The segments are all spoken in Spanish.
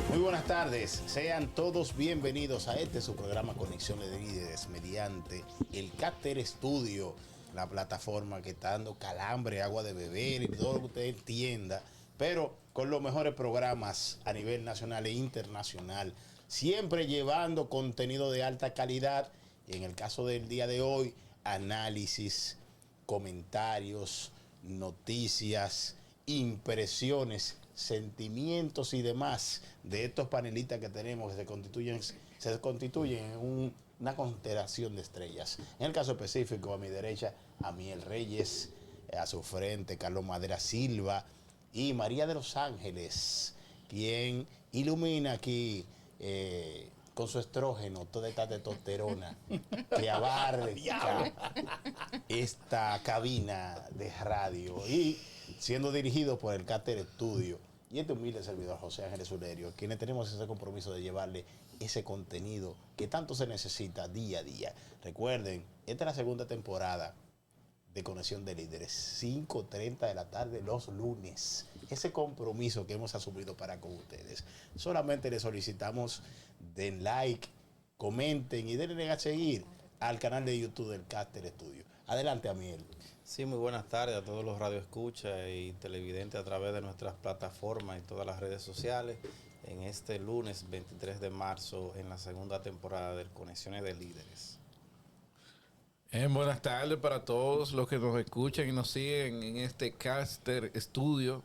Muy buenas tardes, sean todos bienvenidos a su programa Conexión de Líderes mediante el Cater Studio, la plataforma que está dando calambre, agua de beber y todo lo que usted entienda, pero con los mejores programas a nivel nacional e internacional, siempre llevando contenido de alta calidad y en el caso del día de hoy, análisis, comentarios, noticias, impresiones, sentimientos y demás de estos panelistas que tenemos que se constituyen en una constelación de estrellas. En el caso específico, a mi derecha, Amiel Reyes, a su frente, Carlos Madera Silva y María de los Ángeles, quien ilumina aquí con su estrógeno toda esta testosterona que abarca esta cabina de radio y siendo dirigido por el Cater Studio y este humilde servidor José Ángeles Ulerio, quienes tenemos ese compromiso de llevarle ese contenido que tanto se necesita día a día. Recuerden, esta es la segunda temporada de Conexión de Líderes, 5:30 de la tarde los lunes. Ese compromiso que hemos asumido para con ustedes. Solamente les solicitamos den like, comenten y denle a seguir al canal de YouTube del Cater Studio. Adelante, Amiel. Sí, muy buenas tardes a todos los radioescuchas y televidentes a través de nuestras plataformas y todas las redes sociales en este lunes 23 de marzo en la segunda temporada de Conexiones de Líderes. Buenas tardes para todos los que nos escuchan y nos siguen en este Cater Studio,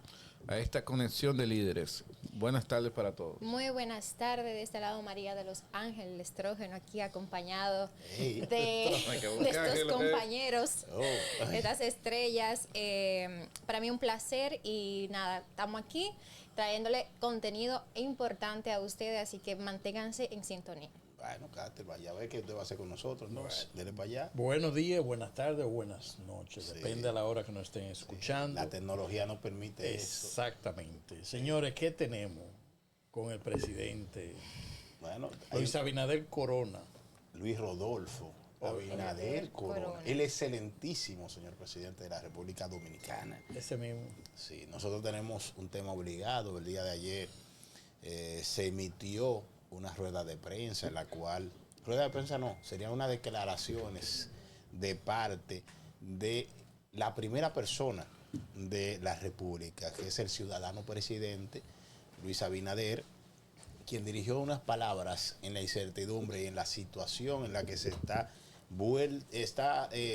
a esta Conexión de Líderes. Buenas tardes para todos. Muy buenas tardes, de este lado María de los Ángeles, el estrógeno aquí acompañado de estos compañeros, estas estrellas. Para mí un placer y nada, estamos aquí trayéndole contenido importante a ustedes, así que manténganse en sintonía. Bueno, Cater, vaya a ver qué usted va a hacer con nosotros, ¿no? Dele para allá. Buenos días, buenas tardes o buenas noches, Sí. depende a la hora que nos estén escuchando. La tecnología nos permite eso. Exactamente. Señores, ¿qué tenemos con el presidente Bueno, Luis Abinader Corona? Luis Rodolfo Abinader Corona, el excelentísimo señor presidente de la República Dominicana. Ese mismo. Sí, nosotros tenemos un tema obligado. El día de ayer se emitió una rueda de prensa en la cual, rueda de prensa no, serían unas declaraciones de parte de la primera persona de la República, que es el ciudadano presidente Luis Abinader, quien dirigió unas palabras en la incertidumbre y en la situación en la que se está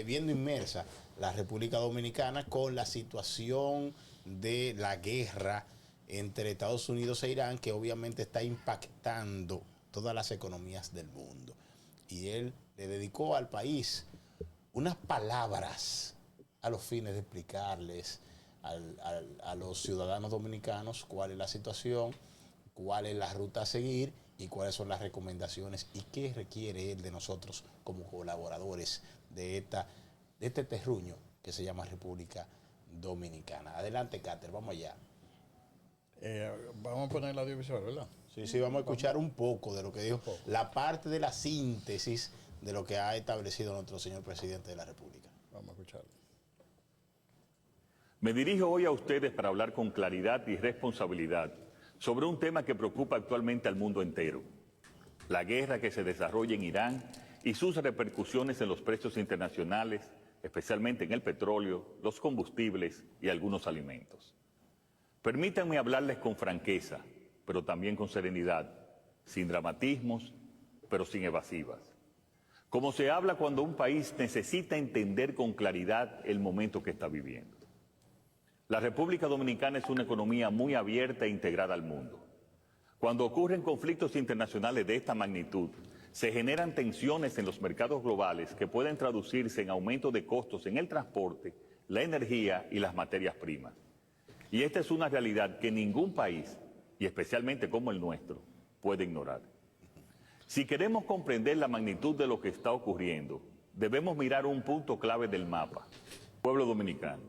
viendo inmersa la República Dominicana con la situación de la guerra entre Estados Unidos e Irán, que obviamente está impactando todas las economías del mundo. Y él le dedicó al país unas palabras a los fines de explicarles a los ciudadanos dominicanos cuál es la situación, cuál es la ruta a seguir y cuáles son las recomendaciones y qué requiere él de nosotros como colaboradores de este terruño que se llama República Dominicana. Adelante, Cater, vamos allá. Vamos a poner el audiovisual, ¿verdad? Sí, vamos a escuchar un poco de lo que dijo, la parte de la síntesis de lo que ha establecido nuestro señor presidente de la República. Vamos a escucharlo. Me dirijo hoy a ustedes para hablar con claridad y responsabilidad sobre un tema que preocupa actualmente al mundo entero: la guerra que se desarrolla en Irán y sus repercusiones en los precios internacionales, especialmente en el petróleo, los combustibles y algunos alimentos. Permítanme hablarles con franqueza, pero también con serenidad, sin dramatismos, pero sin evasivas. Como se habla cuando un país necesita entender con claridad el momento que está viviendo. La República Dominicana es una economía muy abierta e integrada al mundo. Cuando ocurren conflictos internacionales de esta magnitud, se generan tensiones en los mercados globales que pueden traducirse en aumento de costos en el transporte, la energía y las materias primas. Y esta es una realidad que ningún país, y especialmente como el nuestro, puede ignorar. Si queremos comprender la magnitud de lo que está ocurriendo, debemos mirar un punto clave del mapa: pueblo dominicano.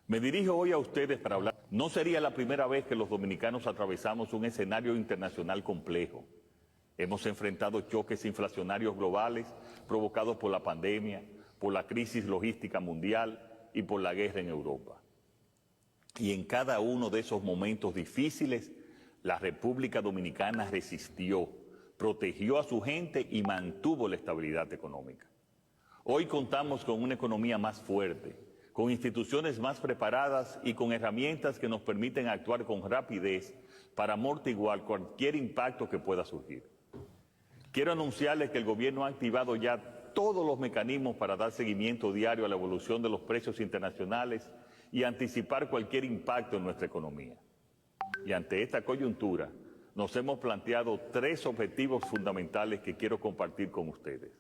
Me dirijo hoy a ustedes para hablar. No sería la primera vez que los dominicanos atravesamos un escenario internacional complejo. Hemos enfrentado choques inflacionarios globales provocados por la pandemia, por la crisis logística mundial y por la guerra en Europa. Y en cada uno de esos momentos difíciles, la República Dominicana resistió, protegió a su gente y mantuvo la estabilidad económica. Hoy contamos con una economía más fuerte, con instituciones más preparadas y con herramientas que nos permiten actuar con rapidez para amortiguar cualquier impacto que pueda surgir. Quiero anunciarles que el gobierno ha activado ya todos los mecanismos para dar seguimiento diario a la evolución de los precios internacionales y anticipar cualquier impacto en nuestra economía. Y ante esta coyuntura, nos hemos planteado 3 objetivos fundamentales que quiero compartir con ustedes.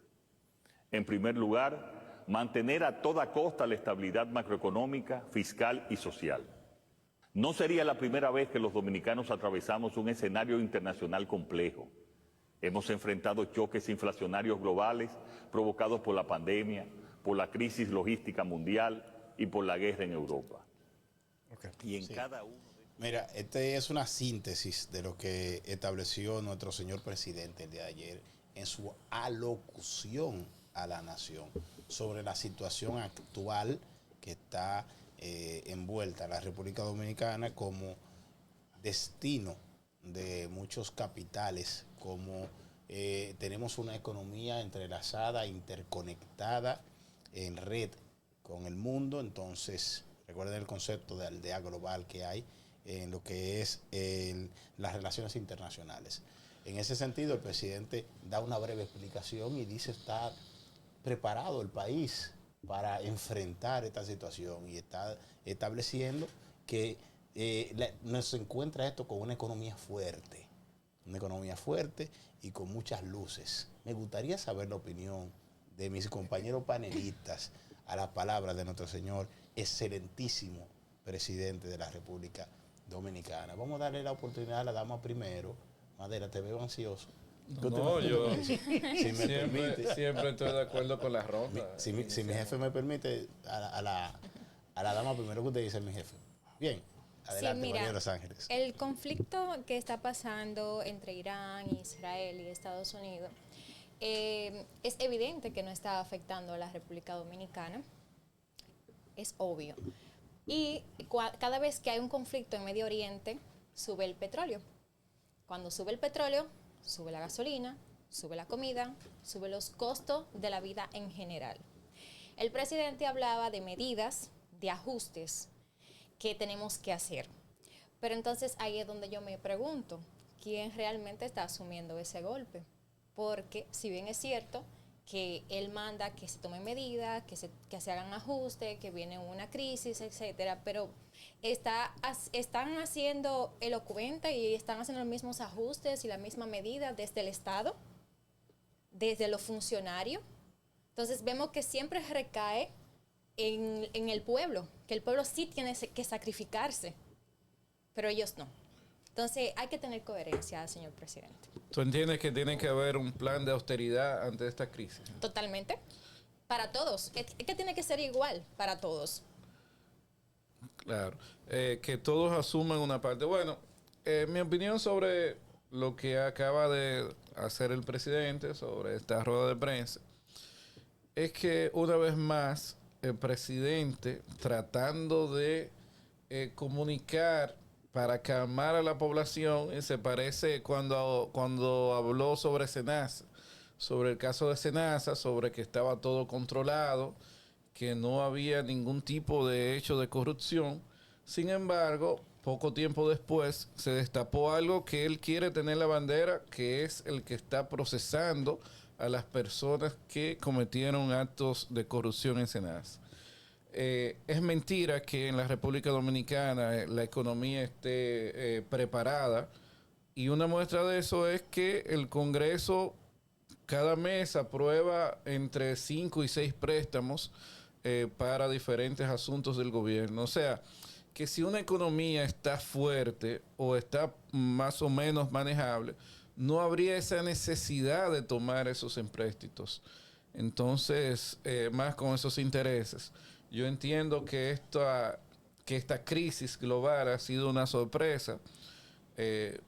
En primer lugar, mantener a toda costa la estabilidad macroeconómica, fiscal y social. No sería la primera vez que los dominicanos atravesamos un escenario internacional complejo. Hemos enfrentado choques inflacionarios globales provocados por la pandemia, por la crisis logística mundial y por la guerra en Europa. Y en cada uno de... Mira, este es una síntesis de lo que estableció nuestro señor presidente el día de ayer en su alocución a la nación sobre la situación actual que está envuelta la República Dominicana como destino de muchos capitales, como tenemos una economía entrelazada, interconectada en red con el mundo. Entonces, recuerden el concepto de aldea global que hay en lo que es las relaciones internacionales. En ese sentido, el presidente da una breve explicación y dice estar preparado el país para enfrentar esta situación y está estableciendo que nos encuentra esto con una economía fuerte y con muchas luces. Me gustaría saber la opinión de mis compañeros panelistas a las palabras de nuestro señor excelentísimo presidente de la República Dominicana. Vamos a darle la oportunidad a la dama primero. Madera, te veo ansioso. No, yo si me permite, siempre estoy de acuerdo con la ronda. Si mi jefe me permite, a la dama primero que usted dice, mi jefe. Bien, adelante, sí, mira, María de Los Ángeles. El conflicto que está pasando entre Irán, Israel y Estados Unidos es evidente que no está afectando a la República Dominicana. Es obvio. Y cada vez que hay un conflicto en Medio Oriente, sube el petróleo. Cuando sube el petróleo, sube la gasolina, sube la comida, sube los costos de la vida en general. El presidente hablaba de medidas, de ajustes que tenemos que hacer. Pero entonces ahí es donde yo me pregunto, ¿quién realmente está asumiendo ese golpe? Porque si bien es cierto que él manda que se tomen medidas, que se hagan ajustes, que viene una crisis, etcétera, pero están haciendo elocuente y están haciendo los mismos ajustes y la misma medida desde el Estado, desde los funcionarios. Entonces vemos que siempre recae en el pueblo, que el pueblo sí tiene que sacrificarse, pero ellos no. Entonces hay que tener coherencia, señor presidente. ¿Tú entiendes que tiene que haber un plan de austeridad ante esta crisis? Totalmente. Para todos. Es que tiene que ser igual para todos. Claro. Que todos asuman una parte. Bueno, mi opinión sobre lo que acaba de hacer el presidente, sobre esta rueda de prensa, es que una vez más el presidente tratando de comunicar para calmar a la población, se parece cuando habló sobre Senasa, sobre el caso de Senasa, sobre que estaba todo controlado, que no había ningún tipo de hecho de corrupción. Sin embargo, poco tiempo después se destapó algo que él quiere tener la bandera, que es el que está procesando a las personas que cometieron actos de corrupción en Senasa. Es mentira que en la República Dominicana la economía esté preparada, y una muestra de eso es que el Congreso cada mes aprueba entre 5 y 6 préstamos para diferentes asuntos del gobierno. O sea, que si una economía está fuerte o está más o menos manejable, no habría esa necesidad de tomar esos empréstitos. Entonces, más con esos intereses. Yo entiendo que que esta crisis global ha sido una sorpresa,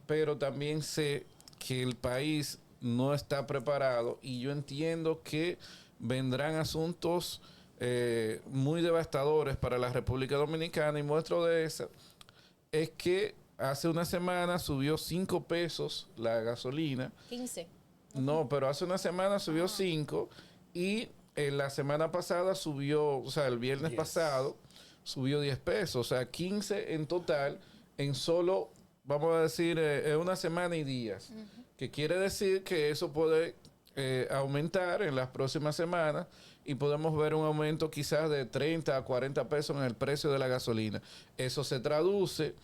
pero también sé que el país no está preparado y yo entiendo que vendrán asuntos muy devastadores para la República Dominicana, y muestra de eso es que hace una semana subió 5 pesos la gasolina. 15. No, pero hace una semana subió 5 y la semana pasada subió, o sea, el viernes pasado subió 10 pesos, o sea, 15 en total en solo, vamos a decir, una semana y días. Que quiere decir que eso puede aumentar en las próximas semanas y podemos ver un aumento quizás de 30 a 40 pesos en el precio de la gasolina. Eso se traduce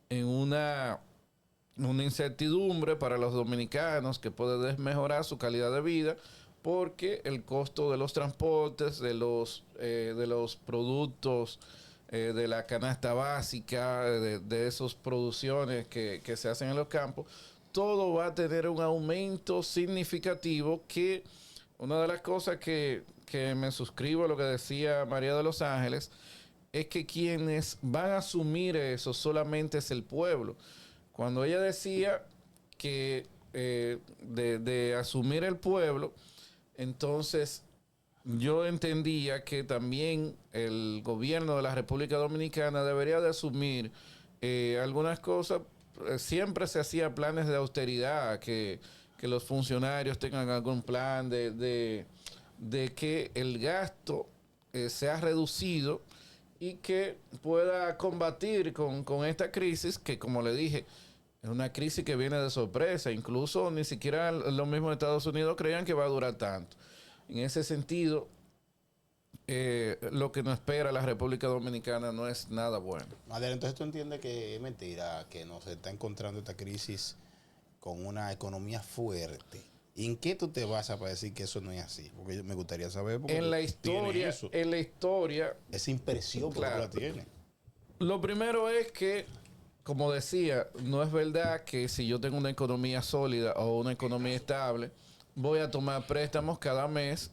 en una incertidumbre para los dominicanos que puede desmejorar su calidad de vida, porque el costo de los transportes, de los productos, de la canasta básica, de esas producciones que se hacen en los campos, todo va a tener un aumento significativo. Que una de las cosas que me suscribo a lo que decía María de los Ángeles es que quienes van a asumir eso solamente es el pueblo. Cuando ella decía que de asumir el pueblo, entonces yo entendía que también el gobierno de la República Dominicana debería de asumir algunas cosas. Siempre se hacía planes de austeridad, que los funcionarios tengan algún plan de que el gasto sea reducido y que pueda combatir con esta crisis que, como le dije, es una crisis que viene de sorpresa. Incluso ni siquiera los mismos Estados Unidos creían que va a durar tanto. En ese sentido, lo que nos espera la República Dominicana no es nada bueno. Madera, entonces tú entiendes que es mentira, que nos está encontrando esta crisis con una economía fuerte. ¿Y en qué tú te basas para decir que eso no es así? Porque me gustaría saber. En la historia, esa impresión, claro, la tiene. Lo primero es que, como decía, no es verdad que si yo tengo una economía sólida o una economía estable, voy a tomar préstamos cada mes,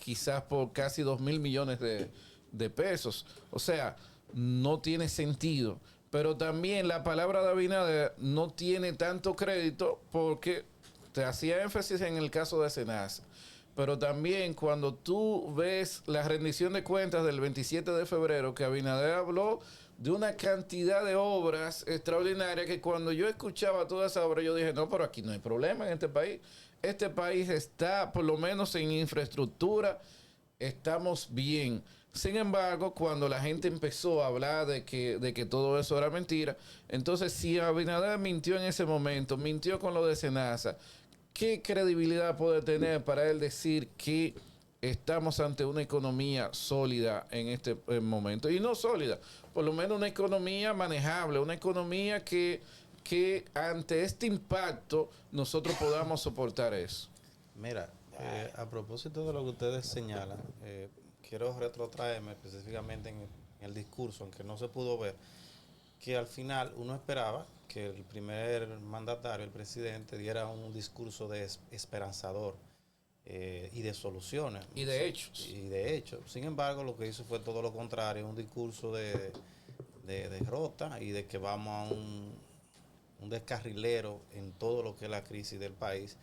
quizás por casi 2,000 millones de pesos. O sea, no tiene sentido. Pero también la palabra de Abinader no tiene tanto crédito, porque te hacía énfasis en el caso de Senasa. Pero también cuando tú ves la rendición de cuentas del 27 de febrero, que Abinader habló de una cantidad de obras extraordinarias, que cuando yo escuchaba toda esa obra, yo dije, no, pero aquí no hay problema en este país. Este país está, por lo menos en infraestructura, estamos bien. Sin embargo, cuando la gente empezó a hablar de que todo eso era mentira, entonces si Abinader mintió en ese momento, mintió con lo de Senasa, ¿qué credibilidad puede tener para él decir que estamos ante una economía sólida en este momento? Y no sólida, por lo menos una economía manejable, una economía que ante este impacto nosotros podamos soportar eso. Mira, a propósito de lo que ustedes señalan, quiero retrotraerme específicamente en el discurso, aunque no se pudo ver, que al final uno esperaba que el primer mandatario, el presidente, diera un discurso de esperanzador y de soluciones. Y de hechos. Y de hechos. Sin embargo, lo que hizo fue todo lo contrario, un discurso de derrota y de que vamos a un descarrilero en todo lo que es la crisis del país,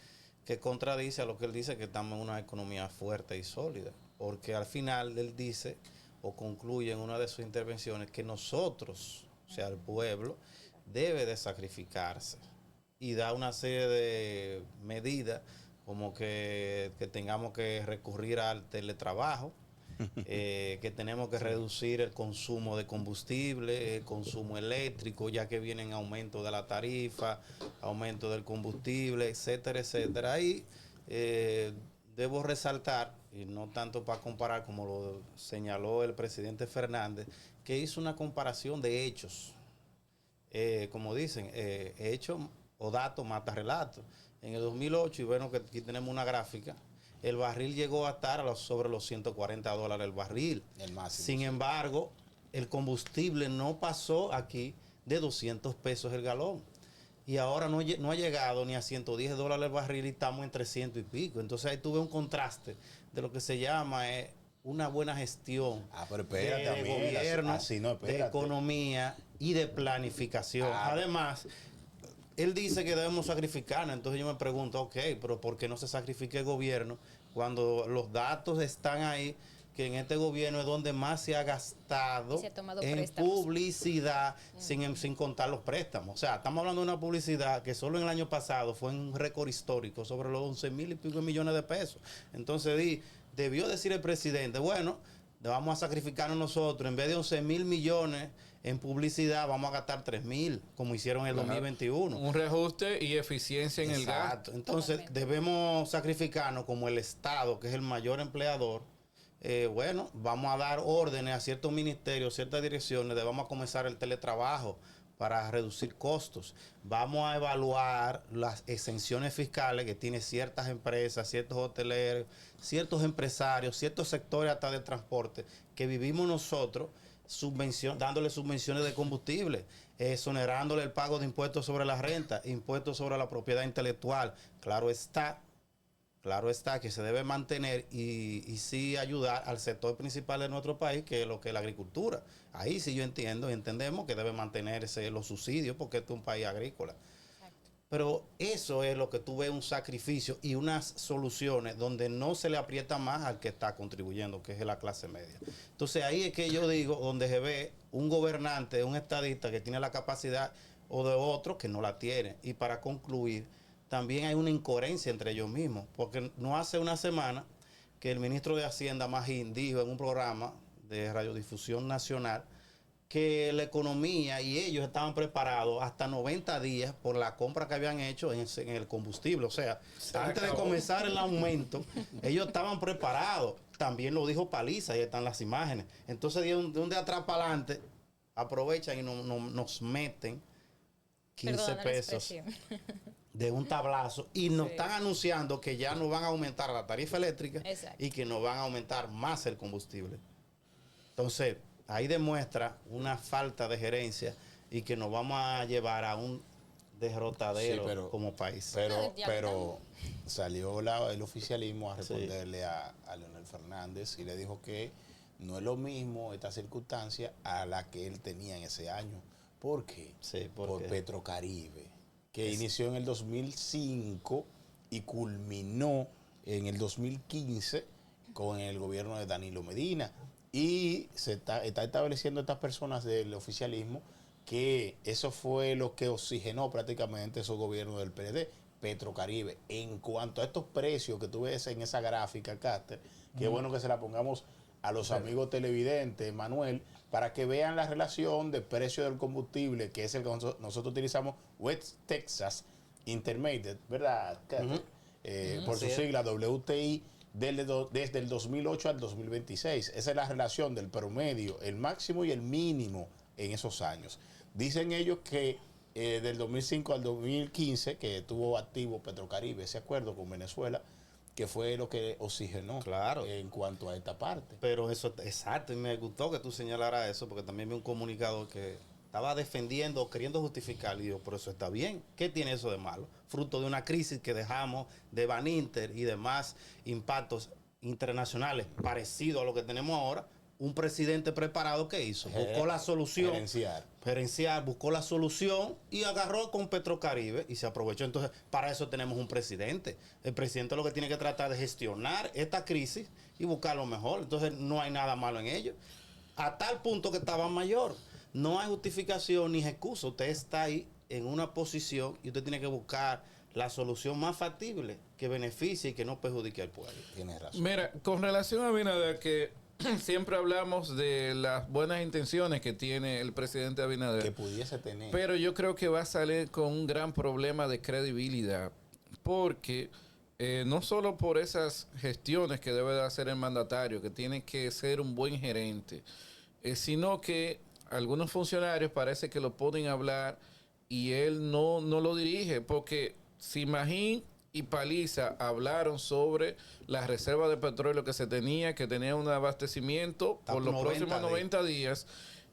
que contradice a lo que él dice, que estamos en una economía fuerte y sólida. Porque al final él dice, o concluye en una de sus intervenciones, que nosotros, o sea, el pueblo, debe de sacrificarse y da una serie de medidas, como que tengamos que recurrir al teletrabajo, que tenemos que reducir el consumo de combustible, el consumo eléctrico, ya que vienen aumentos de la tarifa, aumento del combustible, etcétera, etcétera. Ahí debo resaltar, y no tanto para comparar como lo señaló el presidente Fernández, que hizo una comparación de hechos. Como dicen, hechos o datos mata relatos. En el 2008, y bueno, que aquí tenemos una gráfica, el barril llegó a estar sobre los $140 el barril. El máximo. Sin embargo, el combustible no pasó aquí de 200 pesos el galón. Y ahora no ha llegado ni a $110 el barril y estamos en 300 y pico. Entonces ahí tuve un contraste de lo que se llama una buena gestión pero espérate, de gobierno, así no, de economía y de planificación. Además, él dice que debemos sacrificarnos. Entonces yo me pregunto, ok, pero ¿por qué no se sacrifica el gobierno cuando los datos están ahí? Que en este gobierno es donde más se ha gastado en préstamos. Publicidad, sin contar los préstamos. O sea, estamos hablando de una publicidad que solo en el año pasado fue un récord histórico sobre los 11,000 y pico millones de pesos. Entonces debió decir el presidente, bueno, vamos a sacrificarnos nosotros, en vez de 11,000 millones en publicidad, vamos a gastar 3,000, como hicieron en el 2021. Un reajuste y eficiencia en el gasto. Entonces, debemos sacrificarnos como el Estado, que es el mayor empleador. Bueno, vamos a dar órdenes a ciertos ministerios, ciertas direcciones, vamos a comenzar el teletrabajo para reducir costos. Vamos a evaluar las exenciones fiscales que tienen ciertas empresas, ciertos hoteleros, ciertos empresarios, ciertos sectores hasta de transporte que vivimos nosotros, dándole subvenciones de combustible, exonerándole el pago de impuestos sobre la renta, impuestos sobre la propiedad intelectual. Claro está que se debe mantener y sí ayudar al sector principal de nuestro país, que es lo que es la agricultura. Ahí sí yo entiendo y entendemos que debe mantenerse los subsidios porque este es un país agrícola. Exacto. Pero eso es lo que tú ves, un sacrificio y unas soluciones donde no se le aprieta más al que está contribuyendo, que es la clase media. Entonces ahí es que yo digo, donde se ve un gobernante, un estadista que tiene la capacidad o de otro que no la tiene. Y para concluir, también hay una incoherencia entre ellos mismos, porque no hace una semana que el ministro de Hacienda, Magín, dijo en un programa de radiodifusión nacional que la economía y ellos estaban preparados hasta 90 días por la compra que habían hecho en el combustible. O sea, antes de comenzar el aumento, ellos estaban preparados. También lo dijo Paliza, ahí están las imágenes. Entonces, de un día atrás para adelante, aprovechan y nos meten 15 pesos de un tablazo y nos están anunciando que ya no van a aumentar la tarifa eléctrica. Exacto. Y que nos van a aumentar más el combustible. Entonces, ahí demuestra una falta de gerencia y que nos vamos a llevar a un derrotadero como país. Pero salió el oficialismo a responderle a Leonel Fernández y le dijo que no es lo mismo esta circunstancia a la que él tenía en ese año. ¿Por qué? Por Petrocaribe, que inició en el 2005 y culminó en el 2015 con el gobierno de Danilo Medina. Y se está estableciendo estas personas del oficialismo que eso fue lo que oxigenó prácticamente esos gobiernos del PLD, Petrocaribe. En cuanto a estos precios que tú ves en esa gráfica, Cáster, qué bueno que se la pongamos a los amigos televidentes, Manuel, para que vean la relación de precio del combustible, que es el que nosotros utilizamos, West Texas Intermediate, ¿verdad? Por su sigla WTI, desde el 2008 al 2026. Esa es la relación del promedio, el máximo y el mínimo en esos años. Dicen ellos que del 2005 al 2015, que tuvo activo Petrocaribe, ese acuerdo con Venezuela, que fue lo que oxigenó en cuanto a esta parte. Pero eso, exacto, y me gustó que tú señalaras eso, porque también vi un comunicado que estaba defendiendo, queriendo justificar, y digo, pero eso está bien. ¿Qué tiene eso de malo? Fruto de una crisis que dejamos de Baninter y demás impactos internacionales parecidos a lo que tenemos ahora. Un presidente preparado, ¿qué hizo? Buscó la solución. Buscó la solución y agarró con Petrocaribe y se aprovechó. Entonces, para eso tenemos un presidente. El presidente lo que tiene que tratar de gestionar esta crisis y buscar lo mejor. Entonces, no hay nada malo en ello. A tal punto que estaba mayor. No hay justificación ni excusa. Usted está ahí en una posición y usted tiene que buscar la solución más factible que beneficie y que no perjudique al pueblo. Tienes razón. Mira, con relación a Abinader, que siempre hablamos de las buenas intenciones que tiene el presidente Abinader. Que pudiese tener. Pero yo creo que va a salir con un gran problema de credibilidad. Porque no solo por esas gestiones que debe de hacer el mandatario, que tiene que ser un buen gerente, sino que algunos funcionarios parece que lo ponen a hablar y él no lo dirige. Porque si Magín y Paliza hablaron sobre las reservas de petróleo que se tenía, que tenía un abastecimiento por los próximos 90 días,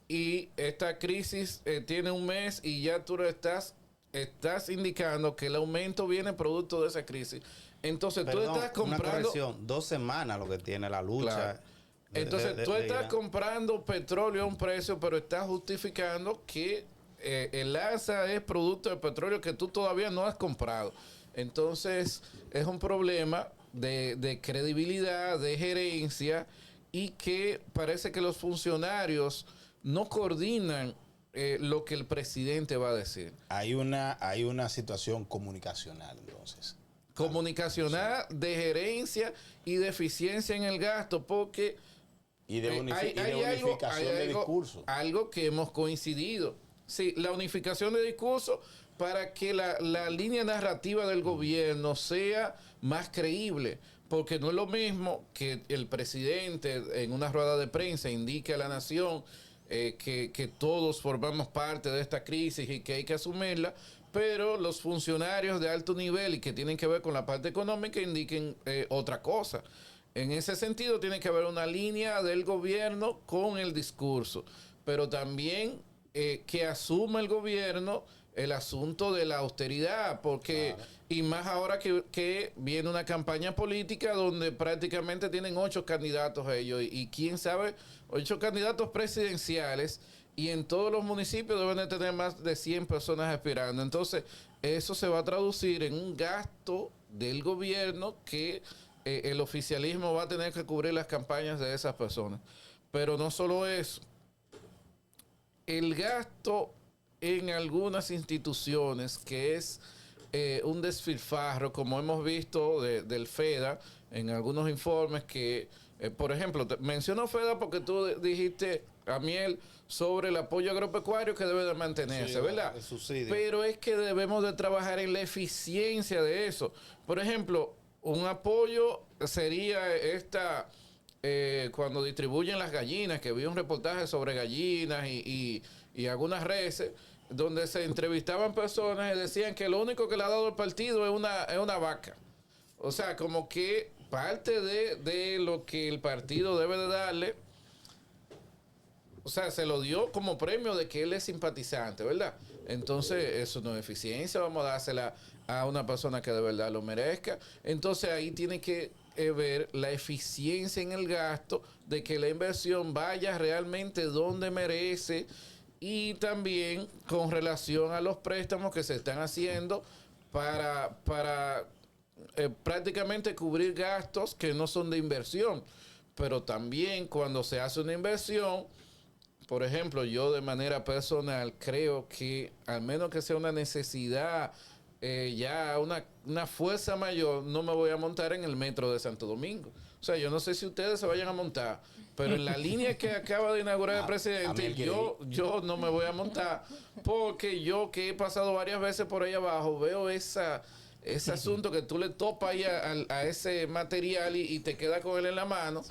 y esta crisis tiene un mes y ya tú estás indicando que el aumento viene producto de esa crisis. Entonces tú estás comprando... Una corrección, 2 semanas lo que tiene la lucha. Claro. Entonces, tú estás comprando petróleo a un precio, pero estás justificando que el alza es producto del petróleo que tú todavía no has comprado. Entonces, es un problema de credibilidad, de gerencia, y que parece que los funcionarios no coordinan lo que el presidente va a decir. Hay una situación comunicacional, entonces. Comunicacional, sí, de gerencia y de eficiencia en el gasto, porque y de unificación de discurso. Algo que hemos coincidido. Sí, la unificación de discurso para que la línea narrativa del gobierno sea más creíble. Porque no es lo mismo que el presidente en una rueda de prensa indique a la nación que todos formamos parte de esta crisis y que hay que asumirla, pero los funcionarios de alto nivel y que tienen que ver con la parte económica indiquen otra cosa. En ese sentido tiene que haber una línea del gobierno con el discurso, pero también que asuma el gobierno el asunto de la austeridad, porque, claro, y más ahora que viene una campaña política donde prácticamente tienen 8 candidatos ellos, y quién sabe, 8 candidatos presidenciales, y en todos los municipios deben de tener más de 100 personas aspirando. Entonces, eso se va a traducir en un gasto del gobierno que el oficialismo va a tener que cubrir las campañas de esas personas. Pero no solo eso, el gasto en algunas instituciones, que es un desfilfarro, como hemos visto del FEDA en algunos informes que, por ejemplo, menciono FEDA porque tú dijiste, Amiel, sobre el apoyo agropecuario que debe de mantenerse, sí, ¿verdad? El subsidio. Pero es que debemos de trabajar en la eficiencia de eso. Por ejemplo, un apoyo sería cuando distribuyen las gallinas, que vi un reportaje sobre gallinas y algunas reses, donde se entrevistaban personas y decían que lo único que le ha dado el partido es una vaca. O sea, como que parte de lo que el partido debe de darle, o sea, se lo dio como premio de que él es simpatizante, ¿verdad? Entonces, eso no es eficiencia, vamos a dársela a una persona que de verdad lo merezca. Entonces, ahí tiene que ver la eficiencia en el gasto, de que la inversión vaya realmente donde merece, y también con relación a los préstamos que se están haciendo para prácticamente cubrir gastos que no son de inversión. Pero también cuando se hace una inversión, por ejemplo, yo de manera personal creo que, al menos que sea una necesidad, ya una fuerza mayor, no me voy a montar en el metro de Santo Domingo. O sea, yo no sé si ustedes se vayan a montar, pero en la línea que acaba de inaugurar el presidente, yo no me voy a montar, porque yo, que he pasado varias veces por ahí abajo, veo ese asunto que tú le topas ahí a ese material y te queda con él en la mano.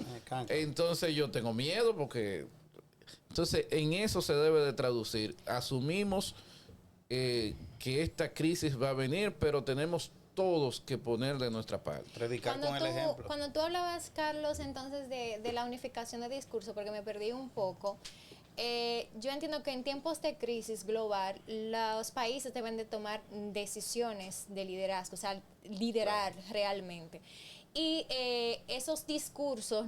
Entonces yo tengo miedo, porque entonces en eso se debe de traducir. Asumimos que esta crisis va a venir, pero tenemos todos que poner de nuestra parte. Predicar con el ejemplo. Cuando tú hablabas, Carlos, entonces de la unificación de discurso, porque me perdí un poco, yo entiendo que en tiempos de crisis global, los países deben de tomar decisiones de liderazgo, o sea, liderar realmente. Y esos discursos,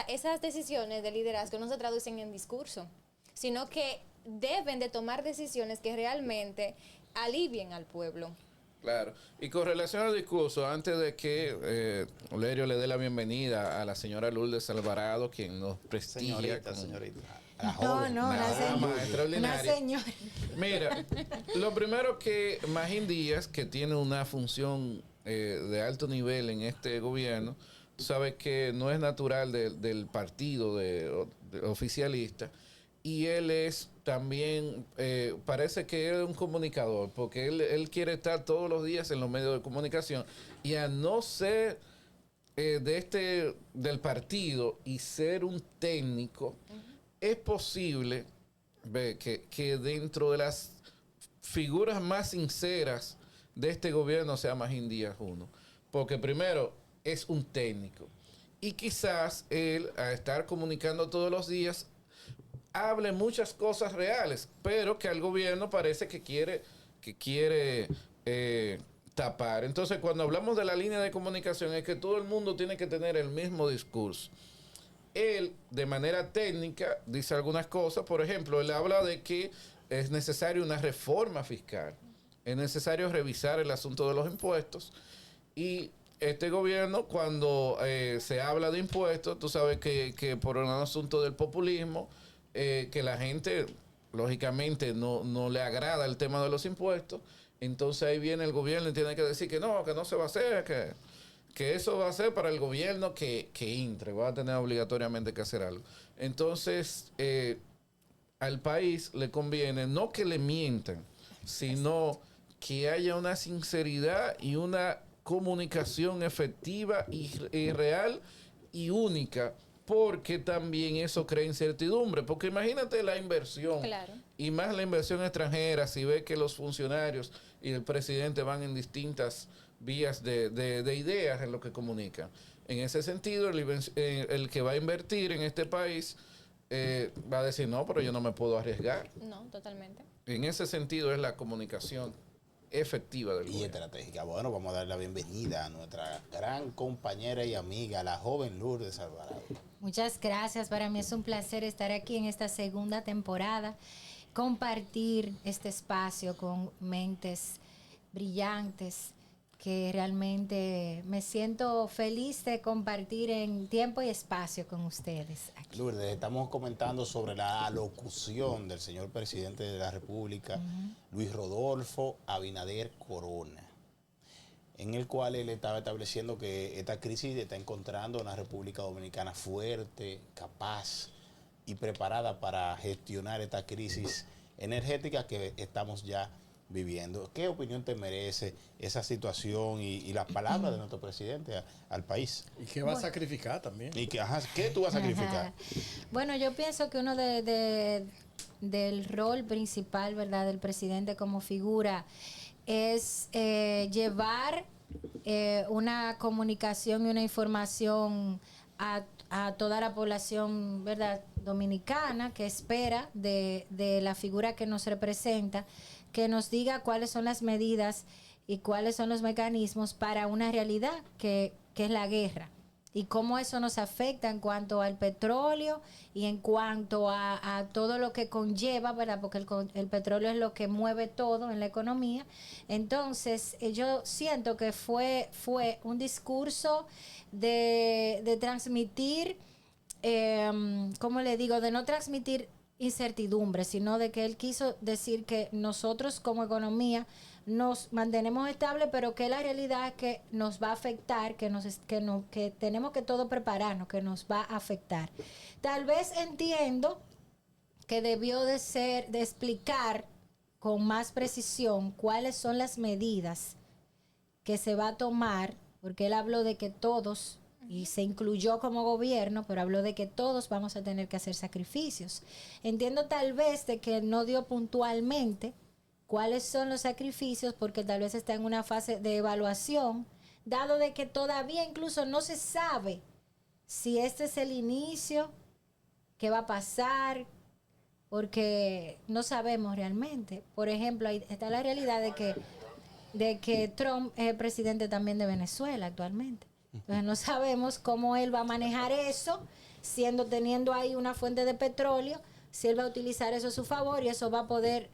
esas decisiones de liderazgo no se traducen en discurso, sino que deben de tomar decisiones que realmente alivien al pueblo. Claro. Y con relación al discurso, antes de que Olerio le dé la bienvenida a la señora Lourdes Alvarado, quien nos prestigia. Señorita. Una señora. Mira, lo primero que Magín Díaz, que tiene una función de alto nivel en este gobierno, tú sabes que no es natural del partido de oficialista, y él es también, parece que es un comunicador, porque él quiere estar todos los días en los medios de comunicación, y a no ser del partido y ser un técnico, es posible que dentro de las figuras más sinceras de este gobierno sea Magín Díaz uno, porque primero es un técnico, y quizás él, a estar comunicando todos los días, hable muchas cosas reales, pero que al gobierno parece que quiere tapar. Entonces, cuando hablamos de la línea de comunicación, es que todo el mundo tiene que tener el mismo discurso. él, de manera técnica, dice algunas cosas. Por ejemplo, él habla de que es necesaria una reforma fiscal. Es necesario revisar el asunto de los impuestos. Y este gobierno, cuando se habla de impuestos, tú sabes que por un asunto del populismo, que la gente, lógicamente, no le agrada el tema de los impuestos. Entonces ahí viene el gobierno y tiene que decir que no se va a hacer, que eso va a ser para el gobierno que entre, va a tener obligatoriamente que hacer algo. Entonces, al país le conviene no que le mientan, sino que haya una sinceridad y una comunicación efectiva y real y única, porque también eso crea incertidumbre. Porque imagínate la inversión, Claro. y más la inversión extranjera, si ve que los funcionarios y el presidente van en distintas vías de ideas en lo que comunican. En ese sentido, el que va a invertir en este país va a decir, no, pero yo no me puedo arriesgar. No, totalmente. En ese sentido es la comunicación efectiva del Y gobierno. estratégica. Bueno, vamos a dar la bienvenida a nuestra gran compañera y amiga, la joven Lourdes Alvarado. Muchas gracias. Para mí es un placer estar aquí en esta segunda temporada, compartir este espacio con mentes brillantes, que realmente me siento feliz de compartir en tiempo y espacio con ustedes aquí. Lourdes, estamos comentando sobre la alocución del señor presidente de la República, Luis Rodolfo Abinader Corona, en el cual él estaba estableciendo que esta crisis está encontrando una República Dominicana fuerte, capaz y preparada para gestionar esta crisis energética que estamos ya viviendo. ¿Qué opinión te merece esa situación y las palabras de nuestro presidente al país? ¿Y qué va a sacrificar también? ¿Y que, qué tú vas a sacrificar? Ajá. Bueno, yo pienso que uno del rol principal, ¿verdad?, del presidente como figura es llevar una comunicación y una información a toda la población, ¿verdad?, dominicana, que espera de la figura que nos representa, que nos diga cuáles son las medidas y cuáles son los mecanismos para una realidad que es la guerra, y cómo eso nos afecta en cuanto al petróleo y en cuanto a todo lo que conlleva, ¿verdad? Porque el petróleo es lo que mueve todo en la economía. Entonces, yo siento que fue un discurso de transmitir, ¿cómo le digo? De no transmitir incertidumbre, sino de que él quiso decir que nosotros como economía nos mantenemos estables, pero que la realidad es que nos va a afectar, que tenemos que todo prepararnos, que nos va a afectar. Tal vez entiendo que debió de explicar con más precisión cuáles son las medidas que se va a tomar, porque él habló de que todos, y se incluyó como gobierno, pero habló de que todos vamos a tener que hacer sacrificios. Entiendo tal vez de que no dio puntualmente cuáles son los sacrificios, porque tal vez está en una fase de evaluación, dado de que todavía incluso no se sabe si este es el inicio, qué va a pasar, porque no sabemos realmente. Por ejemplo, ahí está la realidad de que Trump es el presidente también de Venezuela actualmente. Entonces no sabemos cómo él va a manejar eso, teniendo ahí una fuente de petróleo, si él va a utilizar eso a su favor y eso va a poder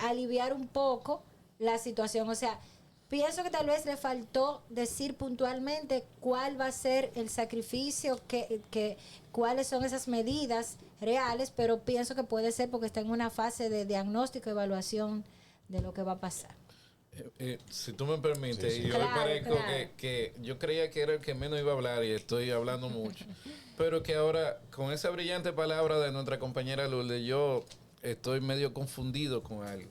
aliviar un poco la situación. O sea, pienso que tal vez le faltó decir puntualmente cuál va a ser el sacrificio, cuáles son esas medidas reales, pero pienso que puede ser porque está en una fase de diagnóstico, evaluación de lo que va a pasar. Si tú me permites, Sí. yo Claro, me parezco claro. que yo creía que era el que menos iba a hablar y estoy hablando mucho, pero que ahora con esa brillante palabra de nuestra compañera Lourdes, yo estoy medio confundido con algo.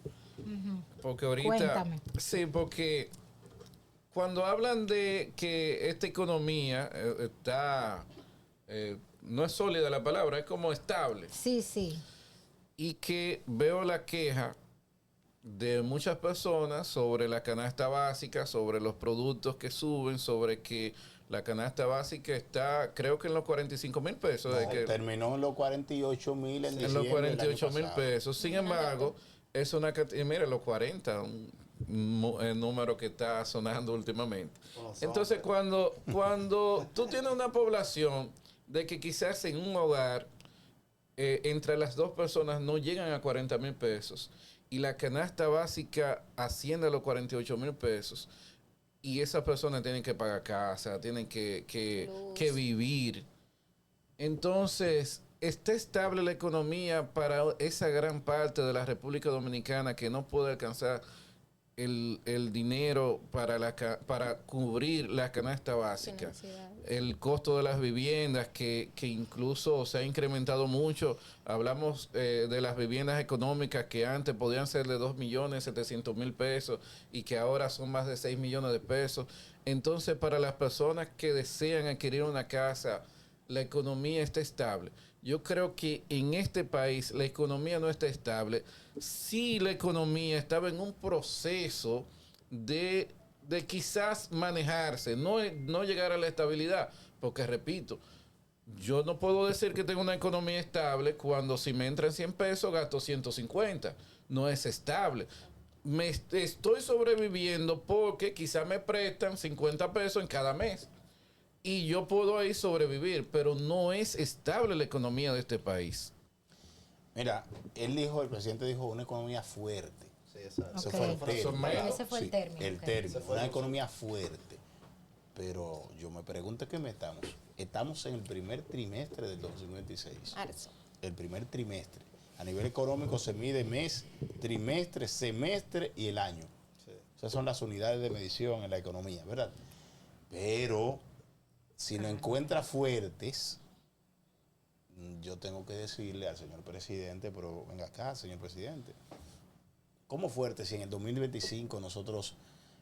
Porque ahorita... Cuéntame. Sí, porque cuando hablan de que esta economía está... no es sólida la palabra, es como estable. Sí, sí. Y que veo la queja de muchas personas sobre la canasta básica, sobre los productos que suben, sobre que la canasta básica está, creo que en los 45,000 pesos. No, terminó en los 48,000 en diciembre. En los 48,000 pasado. pesos. Sin embargo, es una cantidad, mira, los 40, el número que está sonando últimamente. Entonces, cuando tú tienes una población de que quizás en un hogar entre las dos personas no llegan a 40,000 pesos y la canasta básica asciende a los 48,000 pesos y esas personas tienen que pagar casa, tienen que vivir. Entonces, ¿está estable la economía para esa gran parte de la República Dominicana que no puede alcanzar el dinero para cubrir la canasta básica? El costo de las viviendas que incluso se ha incrementado mucho. Hablamos de las viviendas económicas que antes podían ser de 2,700,000 pesos y que ahora son más de 6 millones de pesos. Entonces, para las personas que desean adquirir una casa, la economía está estable. Yo creo que en este país la economía no está estable. Sí, la economía estaba en un proceso de quizás manejarse, no llegar a la estabilidad. Porque, repito, yo no puedo decir que tengo una economía estable cuando si me entran 100 pesos gasto 150. No es estable. Estoy sobreviviendo porque quizás me prestan 50 pesos en cada mes. Y yo puedo ahí sobrevivir, pero no es estable la economía de este país. Mira, el presidente dijo una economía fuerte. Sí, exacto. Ese fue el término. Ese fue el término. El término, una economía fuerte. Pero yo me pregunto qué mes estamos. Estamos en el primer trimestre del 2026. Marzo. El primer trimestre. A nivel económico se mide mes, trimestre, semestre y el año. Sí. Esas son las unidades de medición en la economía, ¿verdad? Pero si no encuentra fuertes, yo tengo que decirle al señor presidente, pero venga acá, señor presidente, ¿cómo fuerte si en el 2025 nosotros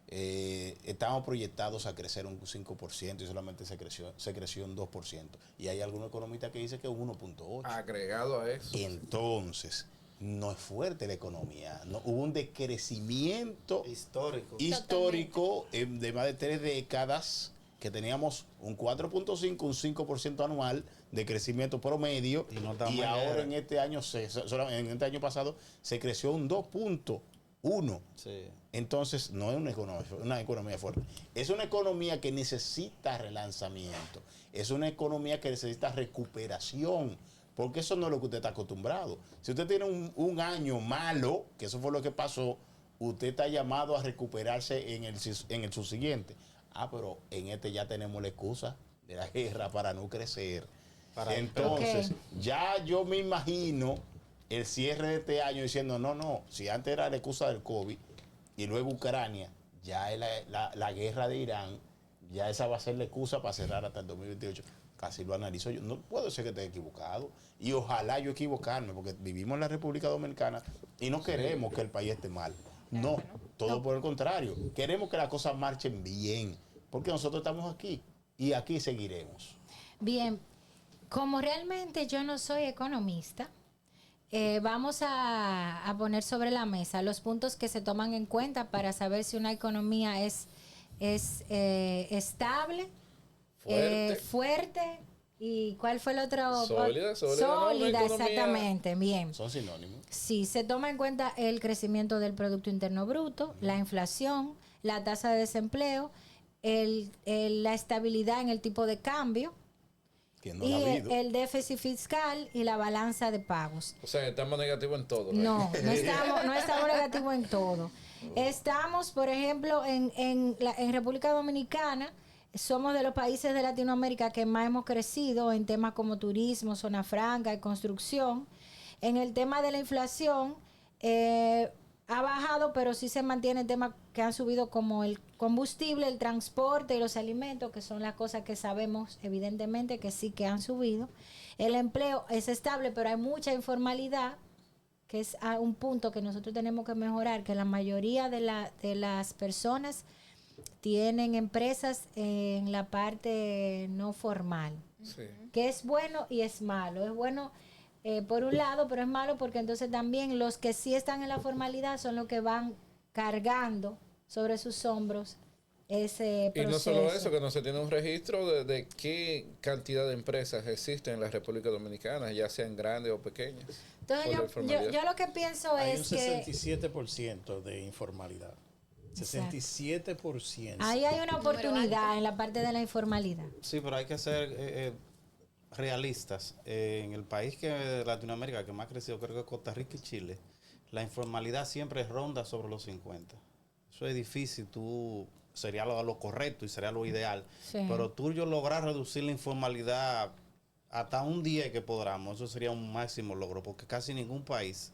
estamos proyectados a crecer un 5% y solamente se creció un 2%? Y hay algunos economistas que dicen que un 1.8%. Agregado a eso. Entonces, no es fuerte la economía. No, hubo un decrecimiento histórico de más de 3 décadas, que teníamos un 4.5, un 5% anual de crecimiento promedio, y ahora en este año, en este año pasado, se creció un 2.1. Sí. Entonces, no es una economía fuerte. Es una economía que necesita relanzamiento. Es una economía que necesita recuperación, porque eso no es lo que usted está acostumbrado. Si usted tiene un año malo, que eso fue lo que pasó, usted está llamado a recuperarse en el subsiguiente. Pero en este ya tenemos la excusa de la guerra para no crecer. Entonces, ya yo me imagino el cierre de este año diciendo, no, si antes era la excusa del COVID y luego Ucrania, ya es la guerra de Irán, ya esa va a ser la excusa para cerrar hasta el 2028. Casi lo analizo yo. No puedo ser que esté equivocado. Y ojalá yo equivocarme, porque vivimos en la República Dominicana y no queremos que el país esté mal. No, todo por el contrario. Queremos que las cosas marchen bien, porque nosotros estamos aquí y aquí seguiremos. Bien, como realmente yo no soy economista, vamos a poner sobre la mesa los puntos que se toman en cuenta para saber si una economía es estable, fuerte. ¿Y cuál fue el otro? Sólida, exactamente. Bien. Son sinónimos. Sí, se toma en cuenta el crecimiento del Producto Interno Bruto, la inflación, la tasa de desempleo, la estabilidad en el tipo de cambio, y el déficit fiscal y la balanza de pagos. O sea, estamos negativos en todo. No estamos negativos en todo. Estamos, por ejemplo, en República Dominicana. Somos de los países de Latinoamérica que más hemos crecido en temas como turismo, zona franca y construcción. En el tema de la inflación ha bajado, pero sí se mantiene temas que han subido como el combustible, el transporte y los alimentos, que son las cosas que sabemos evidentemente que sí que han subido. El empleo es estable, pero hay mucha informalidad, que es un punto que nosotros tenemos que mejorar, que la mayoría de las personas tienen empresas en la parte no formal, sí, que es bueno y es malo. Es bueno por un lado, pero es malo porque entonces también los que sí están en la formalidad son los que van cargando sobre sus hombros ese proceso. Y no solo eso, que no se tiene un registro de qué cantidad de empresas existen en la República Dominicana, ya sean grandes o pequeñas. Entonces yo lo que pienso es que hay un 67% de informalidad. 67%. Ahí hay una oportunidad en la parte de la informalidad. Sí, pero hay que hacer realistas, en el país de Latinoamérica que más ha crecido, creo que Costa Rica y Chile, la informalidad siempre ronda sobre los 50. Eso es difícil, sería lo correcto y sería lo ideal. Sí. Pero yo lograr reducir la informalidad hasta un día que podamos, eso sería un máximo logro, porque casi ningún país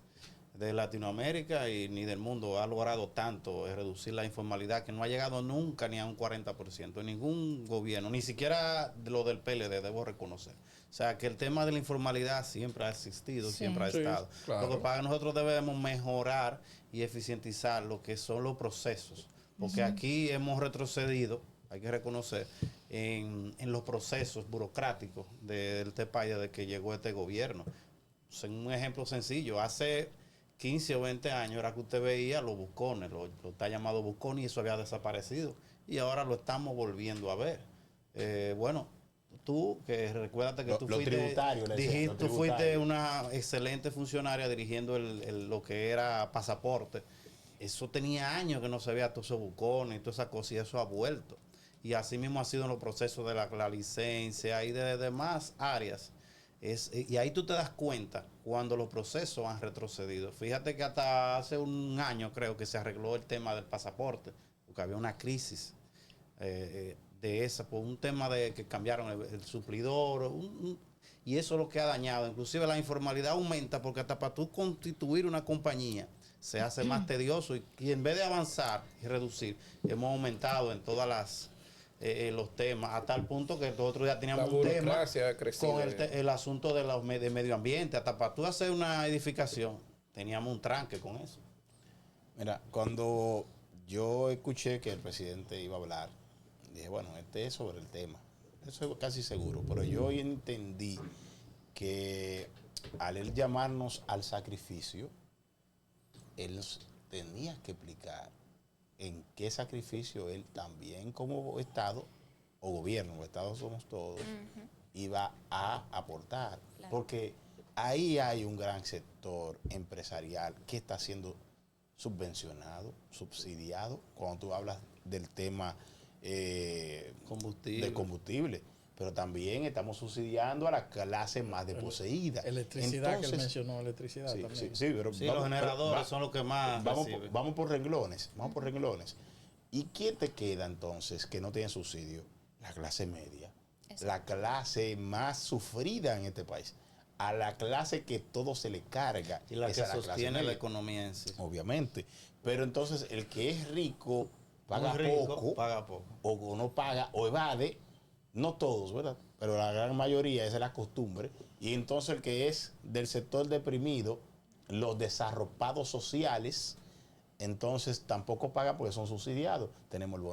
de Latinoamérica y ni del mundo ha logrado tanto reducir la informalidad, que no ha llegado nunca ni a un 40%, ningún gobierno, ni siquiera lo del PLD, debo reconocer. O sea, que el tema de la informalidad siempre ha existido, sí, siempre ha estado. Claro. Lo que pasa es que nosotros debemos mejorar y eficientizar lo que son los procesos, porque aquí hemos retrocedido, hay que reconocer, en los procesos burocráticos de este país desde que llegó este gobierno. Un ejemplo sencillo, hace 15 o 20 años era que usted veía los buscones, lo está llamado buscones, y eso había desaparecido. Y ahora lo estamos volviendo a ver. Bueno, tú, que recuérdate que tú fuiste una excelente funcionaria dirigiendo lo que era pasaporte. Eso tenía años que no se veía todos esos buscones y todas esas cosas, y eso ha vuelto. Y así mismo ha sido en los procesos de la licencia y de demás áreas. Y ahí tú te das cuenta cuando los procesos han retrocedido. Fíjate que hasta hace un año creo que se arregló el tema del pasaporte, porque había una crisis de esa, por un tema de que cambiaron el suplidor, y eso es lo que ha dañado. Inclusive la informalidad aumenta porque hasta para tú constituir una compañía se hace más tedioso, y en vez de avanzar y reducir, hemos aumentado en todas los temas, hasta el punto que nosotros ya teníamos un tema con el asunto de medio ambiente. Hasta para tú hacer una edificación teníamos un tranque con eso. Mira, cuando yo escuché que el presidente iba a hablar, dije, bueno, es sobre el tema, eso es casi seguro, pero yo entendí que al él llamarnos al sacrificio, él nos tenía que explicar en qué sacrificio él también, como Estado o gobierno, o Estado somos todos, iba a aportar. Claro. Porque ahí hay un gran sector empresarial que está siendo subvencionado, subsidiado, cuando tú hablas del tema de combustible. Pero también estamos subsidiando a la clase más desposeída. Electricidad. Entonces, que él mencionó, electricidad sí, también. Sí, pero sí, los generadores son los que más vamos por renglones, ¿Y quién te queda entonces que no tiene subsidio? La clase media. Exacto. La clase más sufrida en este país. A la clase que todo se le carga. Y la que sostiene la economía en sí. Obviamente. Pero entonces el que es rico paga poco. O no paga o evade. No todos, ¿verdad? Pero la gran mayoría, esa es la costumbre. Y entonces el que es del sector deprimido, los desarropados sociales, entonces tampoco paga porque son subsidiados. Tenemos el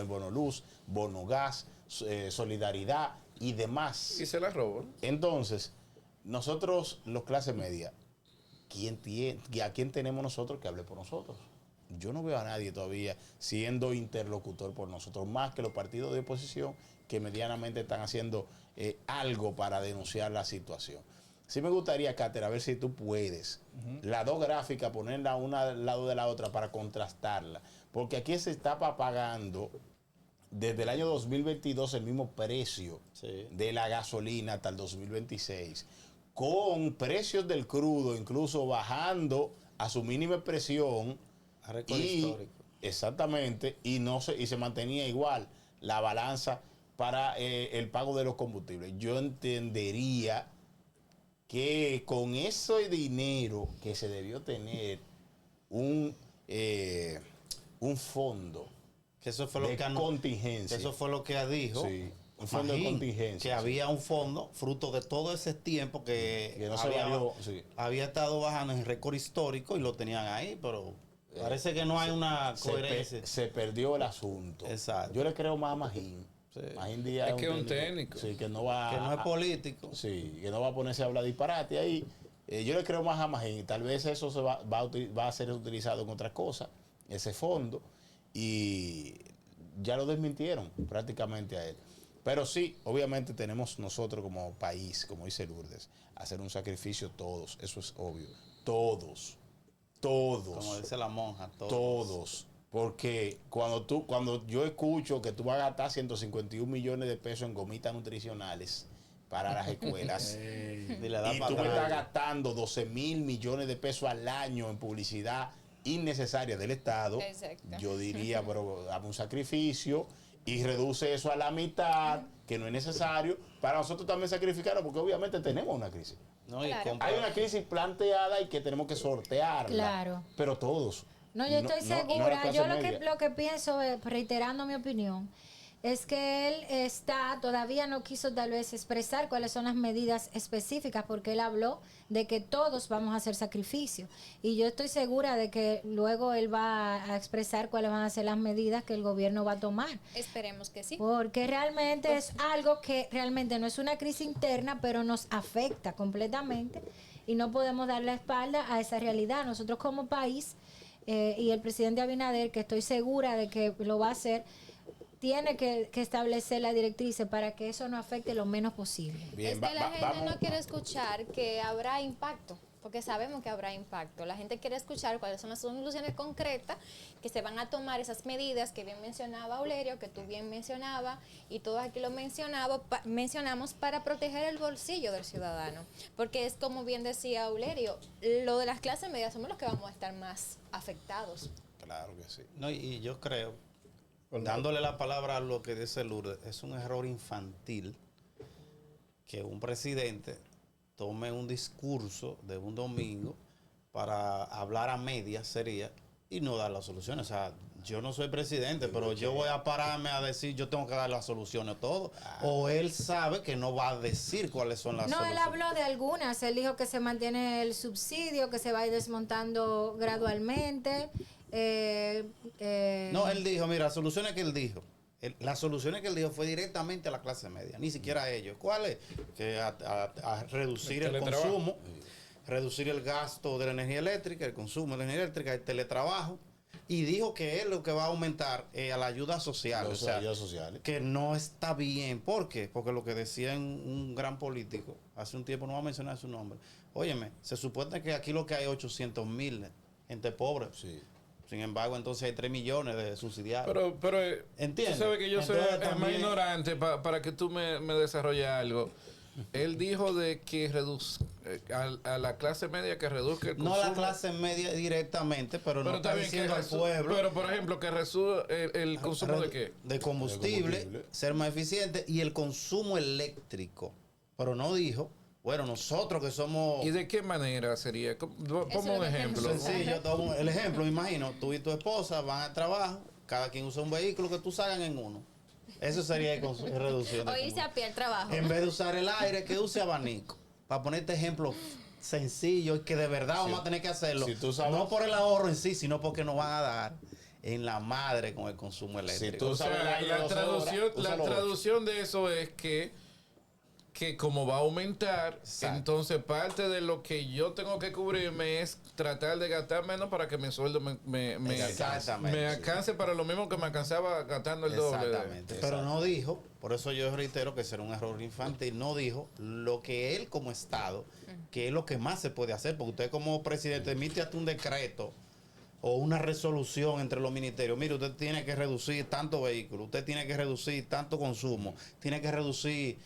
bono luz, bono gas, solidaridad y demás. Y se la roban. Entonces, nosotros, los clases media, ¿a quién tenemos nosotros que hable por nosotros? Yo no veo a nadie todavía siendo interlocutor por nosotros, más que los partidos de oposición que medianamente están haciendo algo para denunciar la situación. Sí me gustaría, Cáter, a ver si tú puedes, las dos gráficas, ponerla una al lado de la otra para contrastarla, porque aquí se está pagando desde el año 2022 el mismo precio de la gasolina hasta el 2026, con precios del crudo incluso bajando a su mínima expresión. Histórico. Exactamente, y se mantenía igual la balanza para el pago de los combustibles. Yo entendería que con ese dinero que se debió tener un fondo que eso fue de contingencia. Eso fue lo que dijo. Sí, un fondo de contingencia. Que había un fondo fruto de todo ese tiempo que no había estado bajando en récord histórico y lo tenían ahí, pero parece que no hay una coherencia. Se perdió el asunto. Exacto. Yo le creo más a Magín. Sí. Es que es un técnico. Sí, que no es político. Sí, que no va a ponerse a hablar disparate ahí. Yo le creo más a Magín. Tal vez eso va a ser utilizado en otras cosas, ese fondo. Y ya lo desmintieron prácticamente a él. Pero sí, obviamente tenemos nosotros como país, como dice Lourdes, hacer un sacrificio todos. Eso es obvio. Todos. Como dice la monja, todos. Porque cuando yo escucho que tú vas a gastar 151 millones de pesos en gomitas nutricionales para las escuelas. Y tú me estás gastando 12 mil millones de pesos al año en publicidad innecesaria del Estado. Exacto. Yo diría, pero dame un sacrificio y reduce eso a la mitad, que no es necesario, para nosotros también sacrificarlo, porque obviamente tenemos una crisis. No, Claro. Hay una crisis planteada y que tenemos que sortearla. Claro. Pero todos. No, yo estoy la segura. clase Yo media. lo que pienso, reiterando mi opinión, es que él todavía no quiso tal vez expresar cuáles son las medidas específicas, porque él habló de que todos vamos a hacer sacrificio. Y yo estoy segura de que luego él va a expresar cuáles van a ser las medidas que el gobierno va a tomar. Esperemos que sí. Porque realmente es algo que realmente no es una crisis interna, pero nos afecta completamente y no podemos dar la espalda a esa realidad. Nosotros como país y el presidente Abinader, que estoy segura de que lo va a hacer, tiene que establecer la directriz para que eso no afecte lo menos posible. Bien, Es que la gente vamos. no quiere escuchar que habrá impacto, porque sabemos que habrá impacto. La gente quiere escuchar cuáles son las soluciones concretas que se van a tomar, esas medidas que bien mencionaba Aulerio, que tú bien mencionabas, y todos aquí lo mencionamos para proteger el bolsillo del ciudadano. Porque es como bien decía Aulerio, lo de las clases medias somos los que vamos a estar más afectados. Claro que sí. No, y yo creo, dándole la palabra a lo que dice Lourdes, es un error infantil que un presidente tome un discurso de un domingo para hablar a medias, sería, y no dar las soluciones. O sea, yo no soy presidente, pero yo voy a pararme a decir, yo tengo que dar las soluciones a todo. O él sabe que no va a decir cuáles son las No, soluciones. él habló de algunas. Él dijo que se mantiene el subsidio, que se va a ir desmontando gradualmente. No, él dijo, mira, las soluciones que él dijo. Las soluciones que él dijo fue directamente a la clase media, ni siquiera a ellos. ¿Cuáles? Que a reducir el consumo, reducir el gasto de la energía eléctrica, el consumo de la energía eléctrica, el teletrabajo. Y dijo que él lo que va a aumentar a la ayuda social. Las ayudas sociales. Que no está bien. ¿Por qué? Porque lo que decía un gran político hace un tiempo, no voy a mencionar su nombre. Óyeme, se supone que aquí lo que hay 800,000 gente pobre. Sí. Sin embargo, entonces hay 3 millones de subsidiarios. Pero ¿Entiendes? tú sabes que yo soy Entonces, el más también- ignorante para que tú me desarrolles algo. Él dijo de que a la clase media que reduzca el consumo. No la clase media directamente, pero no está bien diciendo que al pueblo. Pero, por ejemplo, que reduzca el consumo de qué. De combustible, ser más eficiente y el consumo eléctrico. Pero no dijo, bueno, nosotros que somos... ¿Y de qué manera sería? Ponme es lo un que ejemplo. queremos Sencillo, tomo el ejemplo, imagino, tú y tu esposa van al trabajo, cada quien usa un vehículo, que tú salgan en uno. Eso sería el reducción. O irse a pie al trabajo. En vez de usar el aire, que use abanico. Para ponerte ejemplo sencillo y que de verdad vamos a tener que hacerlo. Si tú sabes- no por el ahorro en sí, sino porque nos van a dar en la madre con el consumo eléctrico. Si tú O sea, sabes el aire la 12 horas, traducción úsalo 8. de eso es que como va a aumentar, Exacto. entonces parte de lo que yo tengo que cubrirme es tratar de gastar menos para que mi sueldo me Exactamente. alcance para lo mismo que me alcanzaba gastando el doble. Exactamente. Pero no dijo, por eso yo reitero que será un error infantil, no dijo lo que él como Estado, que es lo que más se puede hacer, porque usted como presidente emite hasta un decreto o una resolución entre los ministerios. Mire, usted tiene que reducir tanto vehículo, usted tiene que reducir tanto consumo, tiene que reducir,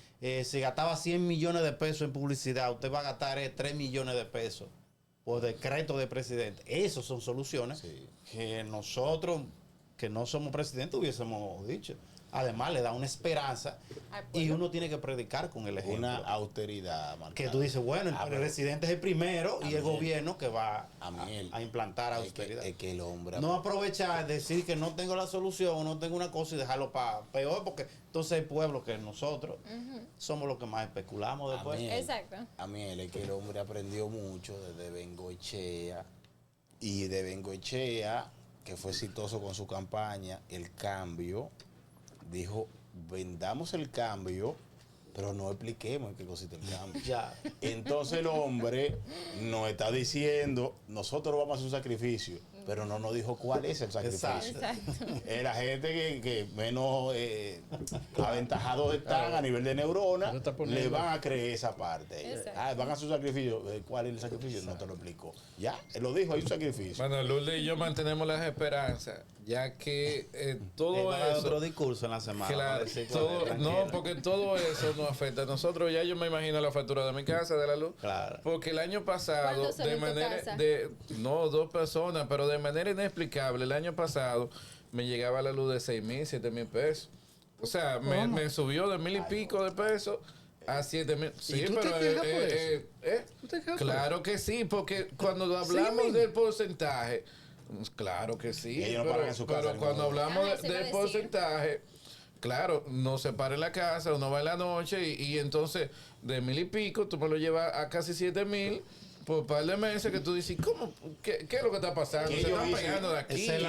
si gastaba 100 millones de pesos en publicidad, usted va a gastar 3 millones de pesos por decreto de presidente. Esas son soluciones que nosotros, que no somos presidentes, hubiésemos dicho. Además, le da una esperanza y uno tiene que predicar con el ejemplo. Una austeridad marcada. Que tú dices, bueno, el presidente es el primero y el Amiel. gobierno que va Amiel. a implantar Es que- austeridad. es que el hombre... No aprovechar, decir que no tengo la solución, no tengo una cosa y dejarlo para peor, porque entonces el pueblo que nosotros somos los que más especulamos después. Amiel, Exacto. Amiel, es que el hombre aprendió mucho desde Bengoechea. Y de Bengoechea, que fue exitoso con su campaña, el cambio, dijo, vendamos el cambio, pero no expliquemos en qué consiste el cambio. Ya. Entonces el hombre nos está diciendo, nosotros vamos a hacer un sacrificio, pero no nos dijo cuál es el sacrificio. Exacto. La gente que menos aventajados están a nivel de neurona, Eso está poniendo- le van a creer esa parte. Exacto. Van a hacer un sacrificio. ¿Cuál es el sacrificio? No te lo explicó. Ya, él lo dijo, hay un sacrificio. Bueno, Lourdes y yo mantenemos las esperanzas. ya que todo eso... otro discurso en la semana. Claro, porque todo eso nos afecta a nosotros. Ya yo me imagino la factura de mi casa, de la luz. Claro. Porque el año pasado, de manera... no, 2 personas, pero de manera inexplicable, el año pasado me llegaba la luz de 6,000, 7,000 pesos. O sea, me subió de 1,000 y pico de pesos a 7,000. Sí, pero claro que sí, porque cuando hablamos del porcentaje, claro que sí, pero cuando hablamos del porcentaje, claro, no se para en la casa, uno va en la noche y entonces de 1,000 y pico tú me lo llevas a casi 7,000 por un par de meses que tú dices, ¿cómo? ¿Qué es lo que está pasando? Se están pegando de aquí. Esa es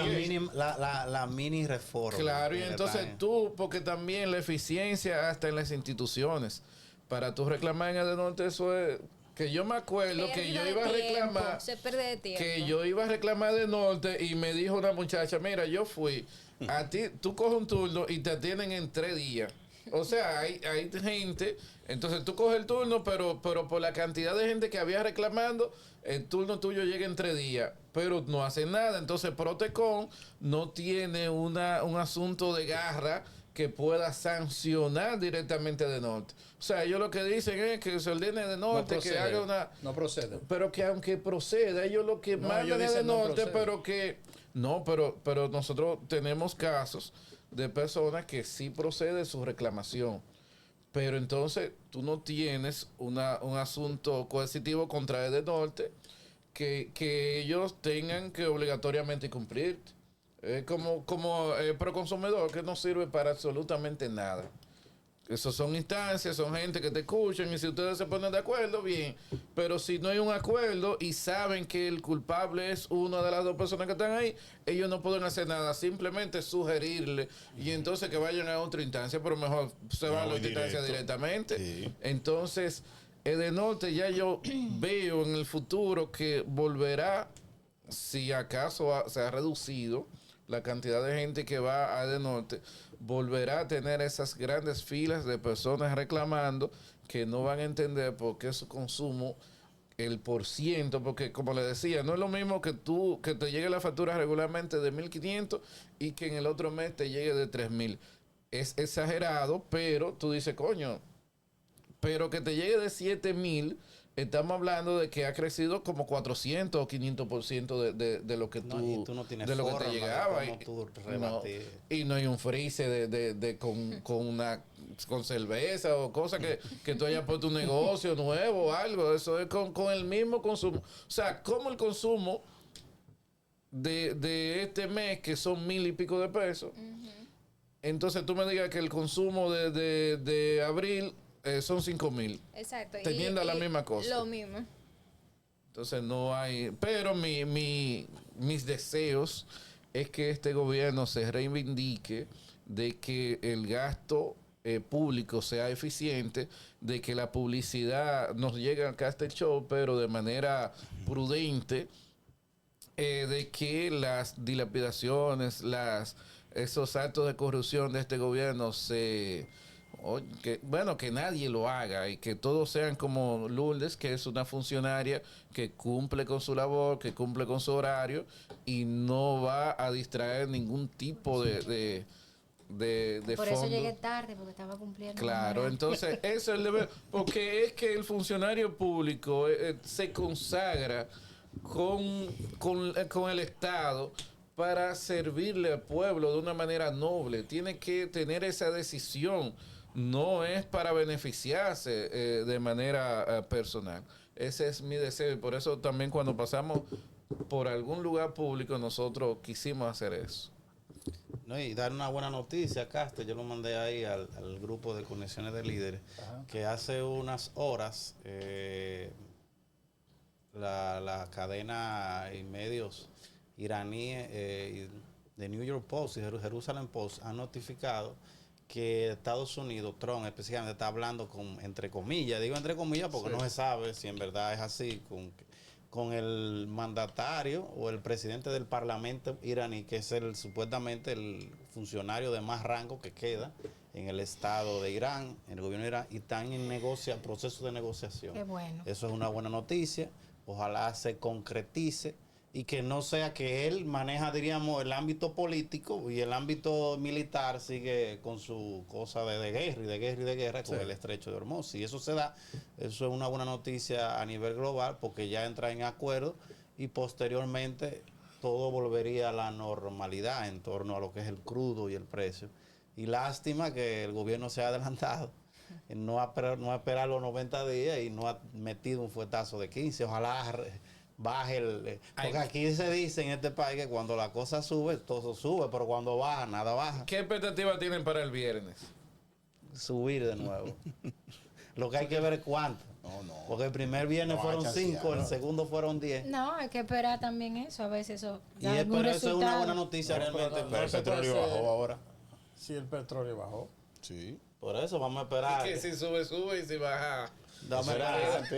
la mini reforma. Claro, y entonces tú, porque también la eficiencia hasta en las instituciones, para tú reclamar en Edenorte, eso es... Que yo me acuerdo que yo iba a reclamar... Se pierde de tiempo. Que yo iba a reclamar de norte y me dijo una muchacha, mira, yo fui, a ti, tú coges un turno y te atienden en 3 días. O sea, hay gente, entonces tú coges el turno, pero por la cantidad de gente que había reclamando, el turno tuyo llega en 3 días, pero no hace nada. Entonces Protecon no tiene un asunto de garra que pueda sancionar directamente de norte. O sea, ellos lo que dicen es que se ordene de norte, no procede, que haga una... No procede. Pero que aunque proceda, ellos lo que mandan es de norte, pero que... No, pero nosotros tenemos casos de personas que sí procede su reclamación. Pero entonces tú no tienes un asunto coercitivo contra el de norte que ellos tengan que obligatoriamente cumplir. Como proconsumidor que no sirve para absolutamente nada. Eso son instancias, son gente que te escuchan y si ustedes se ponen de acuerdo, bien. Pero si no hay un acuerdo y saben que el culpable es una de las 2 personas que están ahí, ellos no pueden hacer nada, simplemente sugerirle y entonces que vayan a otra instancia, pero mejor se van a la otra instancia directamente. Sí. Entonces, Edenorte ya yo veo en el futuro que volverá, si acaso se ha reducido la cantidad de gente que va a Edenorte, volverá a tener esas grandes filas de personas reclamando que no van a entender por qué su consumo, el %, porque como le decía, no es lo mismo que te llegue la factura regularmente de 1,500 y que en el otro mes te llegue de 3,000. Es exagerado, pero tú dices, coño, pero que te llegue de 7,000, estamos hablando de que ha crecido como 400 o 500% de lo que tú no tienes de lo que te llegaba. Y no hay un freezer con cerveza o cosas que tú hayas puesto un negocio nuevo o algo. Eso es con el mismo consumo. O sea, como el consumo de este mes, que son 1,000 y pico de pesos, entonces tú me digas que el consumo de abril son 5,000. Exacto. Teniendo la misma cosa. Lo mismo. Entonces no hay... Pero mis deseos es que este gobierno se reivindique de que el gasto público sea eficiente, de que la publicidad nos llegue al Castel Show, pero de manera prudente, de que las dilapidaciones, esos actos de corrupción de este gobierno que nadie lo haga y que todos sean como Lourdes, que es una funcionaria que cumple con su labor, que cumple con su horario y no va a distraer ningún tipo de Por eso llegué tarde, porque estaba cumpliendo. Claro, entonces eso es el deber, porque es que el funcionario público se consagra con el Estado para servirle al pueblo de una manera noble. Tiene que tener esa decisión. No es para beneficiarse de manera personal. Ese es mi deseo y por eso también cuando pasamos por algún lugar público nosotros quisimos hacer eso. No, y dar una buena noticia, Castel, yo lo mandé ahí al grupo de conexiones de líderes, que hace unas horas la cadena y medios iraníes de New York Post y Jerusalem Post han notificado que Estados Unidos, Trump especialmente, está hablando entre comillas, digo entre comillas porque no se sabe si en verdad es así, con el mandatario o el presidente del parlamento iraní, que es supuestamente el funcionario de más rango que queda en el Estado de Irán, en el gobierno de Irán, y están en proceso de negociación. Qué bueno. Eso es una buena noticia. Ojalá se concretice y que no sea que él maneja, diríamos, el ámbito político y el ámbito militar sigue con su cosa de guerra y de guerra y de guerra con el estrecho de Hormuz. Si eso se da, eso es una buena noticia a nivel global porque ya entra en acuerdo y posteriormente todo volvería a la normalidad en torno a lo que es el crudo y el precio. Y lástima que el gobierno se ha adelantado, no ha esperado los 90 días y no ha metido un fuetazo de 15. Ojalá baje porque aquí se dice en este país que cuando la cosa sube, todo sube, pero cuando baja, nada baja. ¿Qué expectativa tienen para el viernes? Subir de nuevo. Lo que hay que ver es cuánto. No. Porque el primer viernes fueron 5, el segundo fueron 10. No, hay que esperar también eso. A veces eso da Pero algún eso es una resultado. buena noticia realmente. Pero el petróleo bajó ahora. Si el petróleo bajó. Sí. Por eso vamos a esperar. Que si sube, sube y si baja. Dame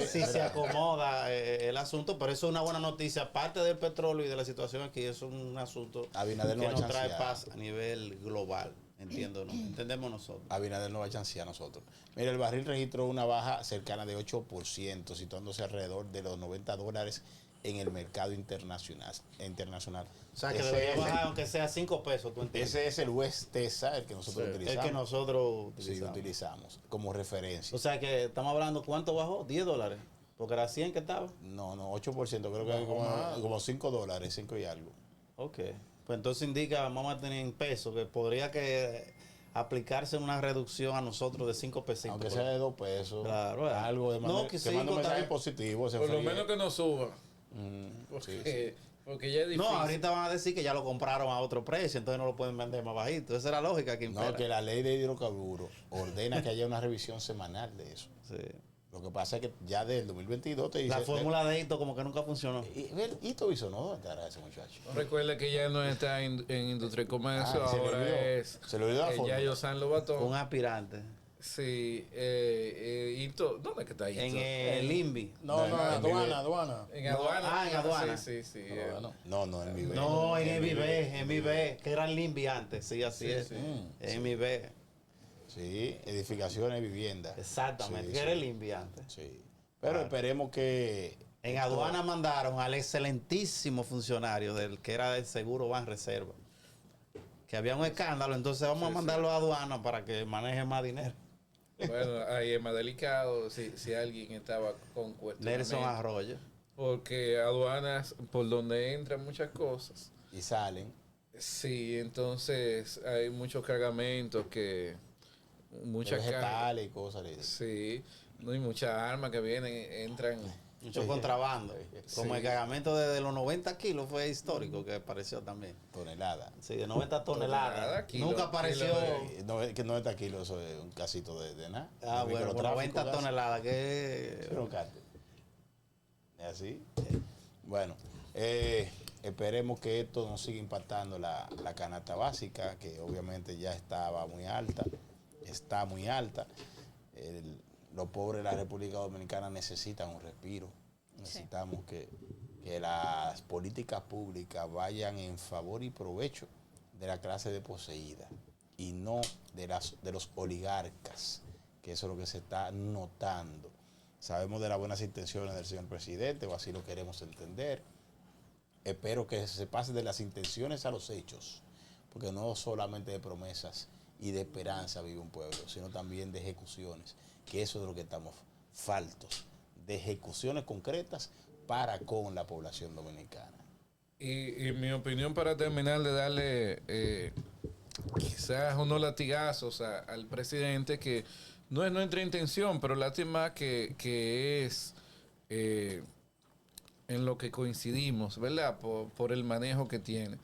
si se acomoda el asunto, pero eso es una buena noticia. Aparte del petróleo y de la situación aquí, eso es un asunto Abinader no que va a nos trae chancear. paz a nivel global. Entiendo, ¿no? Entendemos nosotros. Abinader no va a chancear a nosotros. Mira, el barril registró una baja cercana de 8%, situándose alrededor de los $90 en el mercado internacional. O sea, que Ese debería es el- bajar aunque sea 5 pesos, ¿tú entiendes? Ese es el West Texas, el que nosotros El utilizamos. que nosotros Sí, utilizamos. utilizamos como referencia. O sea, que estamos hablando, ¿cuánto bajó? $10. Porque era 100 que estaba. No, 8%, creo que es como $5, 5 y algo. Ok. Pues entonces indica, vamos a tener en pesos, que podría que aplicarse una reducción a nosotros de 5 pesos. Aunque sea de 2 pesos. Claro, algo de no, manera, que que manda un cinco mensaje está- positivo. Se Por lo fríe. menos que no suba. Sí. Porque ya es difícil. No, ahorita van a decir que ya lo compraron a otro precio, entonces no lo pueden vender más bajito. Esa es la lógica que impera. No, que la ley de hidrocarburos ordena que haya una revisión semanal de eso. Sí. Lo que pasa es que ya del 2022 te dice... La fórmula de Hito como que nunca funcionó. Hito hizo, ¿no? ¿Dónde estará ese muchacho? Recuerda que ya no está en industria y comercio, Se le ahora olvidó. es Se le olvidó la fórmula. Yayo San Lobato. Un aspirante. Sí, ¿dónde es que está Hito? En el INVI. No, en aduana. En aduana. en aduana. Sí. No, en mi vez. No, en MIB, que era el INVI antes, sí, así es. sí. En MIB, Sí, edificaciones, viviendas. exactamente, Sí, que sí. era el INVI antes. Sí. Pero esperemos que... En aduana mandaron al excelentísimo funcionario del que era del Seguro Banreserva, que había un escándalo, entonces vamos a mandarlo a aduana para que maneje más dinero. Bueno, ahí es más delicado si alguien estaba con cuestionamiento. Nelson Arroyo. Porque aduanas, por donde entran muchas cosas. Y salen. Sí, entonces hay muchos cargamentos que... Muchas Vegetales y cosas. Sí, no hay muchas armas que vienen, entran. Mucho contrabando. Como el cargamento de los 90 kilos fue histórico que apareció también. Toneladas. Sí, de 90 toneladas. Tonelada, kilo, Nunca apareció. kilo No, es que 90 kilos, eso es un casito de nada. Ah, De bueno, microtráfico, 90 casi. toneladas. Que... Pero cate. ¿Es así? Bueno, esperemos que esto no siga impactando la canasta básica, que obviamente ya estaba muy alta. Está muy alta. Los pobres de la República Dominicana necesitan un respiro. Necesitamos que las políticas públicas vayan en favor y provecho de la clase desposeída y no de los oligarcas, que eso es lo que se está notando. Sabemos de las buenas intenciones del señor presidente, o así lo queremos entender. Espero que se pase de las intenciones a los hechos, porque no solamente de promesas y de esperanza vive un pueblo, sino también de ejecuciones, que eso es de lo que estamos faltos, de ejecuciones concretas para con la población dominicana. Y mi opinión para terminar de darle quizás unos latigazos al presidente, que no es nuestra intención, pero lástima que es en lo que coincidimos, ¿verdad? Por el manejo que tiene.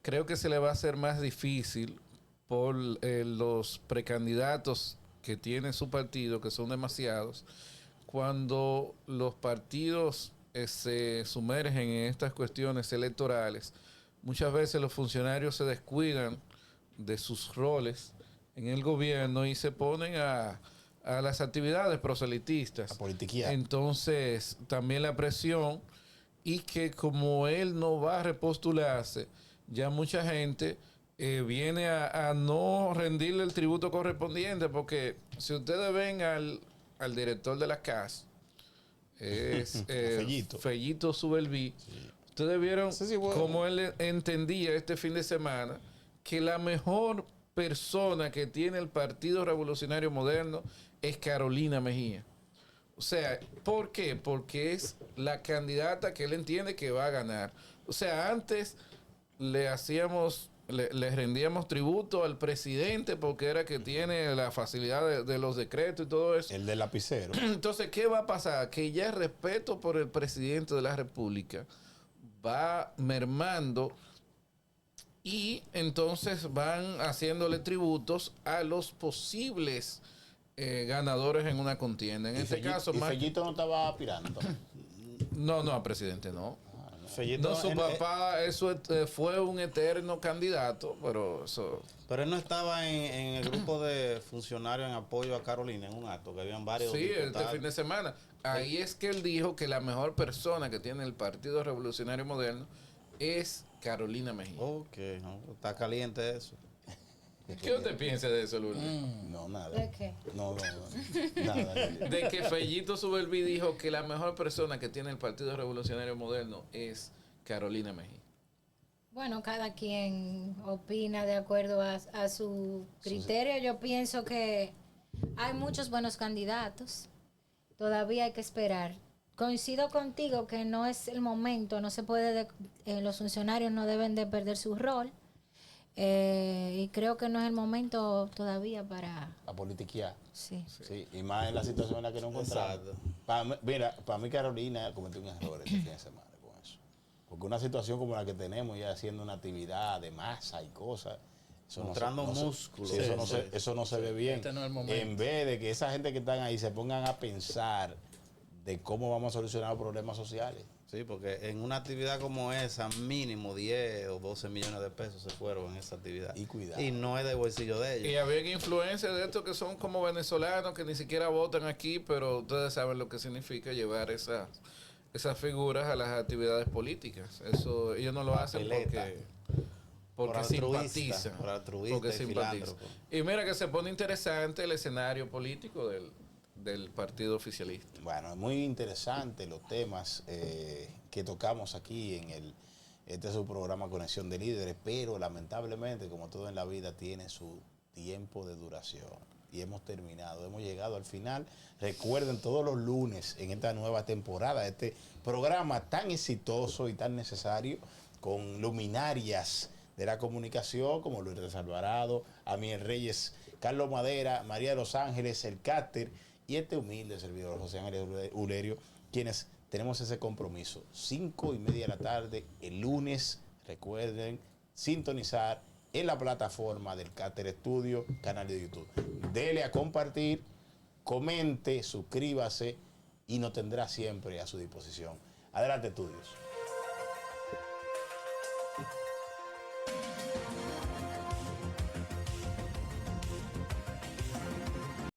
Creo que se le va a hacer más difícil por los precandidatos que tiene su partido, que son demasiados, cuando los partidos se sumergen en estas cuestiones electorales. Muchas veces los funcionarios se descuidan de sus roles en el gobierno y se ponen a las actividades proselitistas. A politiquear. Entonces, también la presión, y que como él no va a repostularse, ya mucha gente viene a no rendirle el tributo correspondiente, porque si ustedes ven al director de la CAS, es Fellito. Fellito Subelví, Ustedes vieron Sí, bueno. cómo él entendía este fin de semana que la mejor persona que tiene el Partido Revolucionario Moderno es Carolina Mejía. O sea, ¿por qué? Porque es la candidata que él entiende que va a ganar. O sea, antes le rendíamos tributo al presidente porque era que tiene la facilidad de los decretos y todo eso. El del lapicero. Entonces, ¿qué va a pasar? Que ya el respeto por el presidente de la República va mermando y entonces van haciéndole tributos a los posibles ganadores en una contienda. En este caso, ¿Y Fellito no estaba aspirando? No, presidente, no. Fellito, No, su papá, eso fue un eterno candidato, pero eso... pero él no estaba en el grupo de funcionarios en apoyo a Carolina en un acto, que habían varios Sí, este diputados. fin de semana. Ahí es que él dijo que la mejor persona que tiene el Partido Revolucionario Moderno es Carolina Mejía. Ok, no, está caliente eso. ¿Qué usted piensa de eso, Lourdes? No, nada. ¿De qué? No. Nada. De que Fellito Suberví dijo que la mejor persona que tiene el Partido Revolucionario Moderno es Carolina Mejía. Bueno, cada quien opina de acuerdo a su criterio. Yo pienso que hay muchos buenos candidatos. Todavía hay que esperar. Coincido contigo que no es el momento, no se puede, los funcionarios no deben de perder su rol. Y creo que no es el momento todavía para... A politiquear. Sí. Sí, y más en la situación en la que nos encontramos. Exacto. Para mí Carolina cometió un error este fin de semana con eso. Porque una situación como la que tenemos ya haciendo una actividad de masa y cosas, eso Mostrando no se- músculos. sí, eso no se ve bien. Este no es el momento. En vez de que esa gente que están ahí se pongan a pensar de cómo vamos a solucionar los problemas sociales. Sí, porque en una actividad como esa, mínimo 10 o 12 millones de pesos se fueron en esa actividad. Y cuidado. Y no es de bolsillo de Y ellos. había influencias de estos que son como venezolanos que ni siquiera votan aquí, pero ustedes saben lo que significa llevar esas figuras a las actividades políticas. Eso ellos no lo hacen Papeleta. porque Por altruista, simpatizan. por altruista Porque y simpatizan. filántropo. Y mira que se pone interesante el escenario político del partido oficialista. Bueno, es muy interesante los temas que tocamos aquí este es su programa Conexión de Líderes, pero lamentablemente, como todo en la vida, tiene su tiempo de duración. Y hemos terminado, hemos llegado al final. Recuerden, todos los lunes en esta nueva temporada, este programa tan exitoso y tan necesario, con luminarias de la comunicación como Luis Alvarado, Amiel Reyes, Carlos Madera, María de los Ángeles, el Cáter y este humilde servidor José Ángel Ulerio, quienes tenemos ese compromiso. 5:30 de la tarde, el lunes, recuerden sintonizar en la plataforma del Cáter Studio, canal de YouTube. Dele a compartir, comente, suscríbase y nos tendrá siempre a su disposición. Adelante, estudios.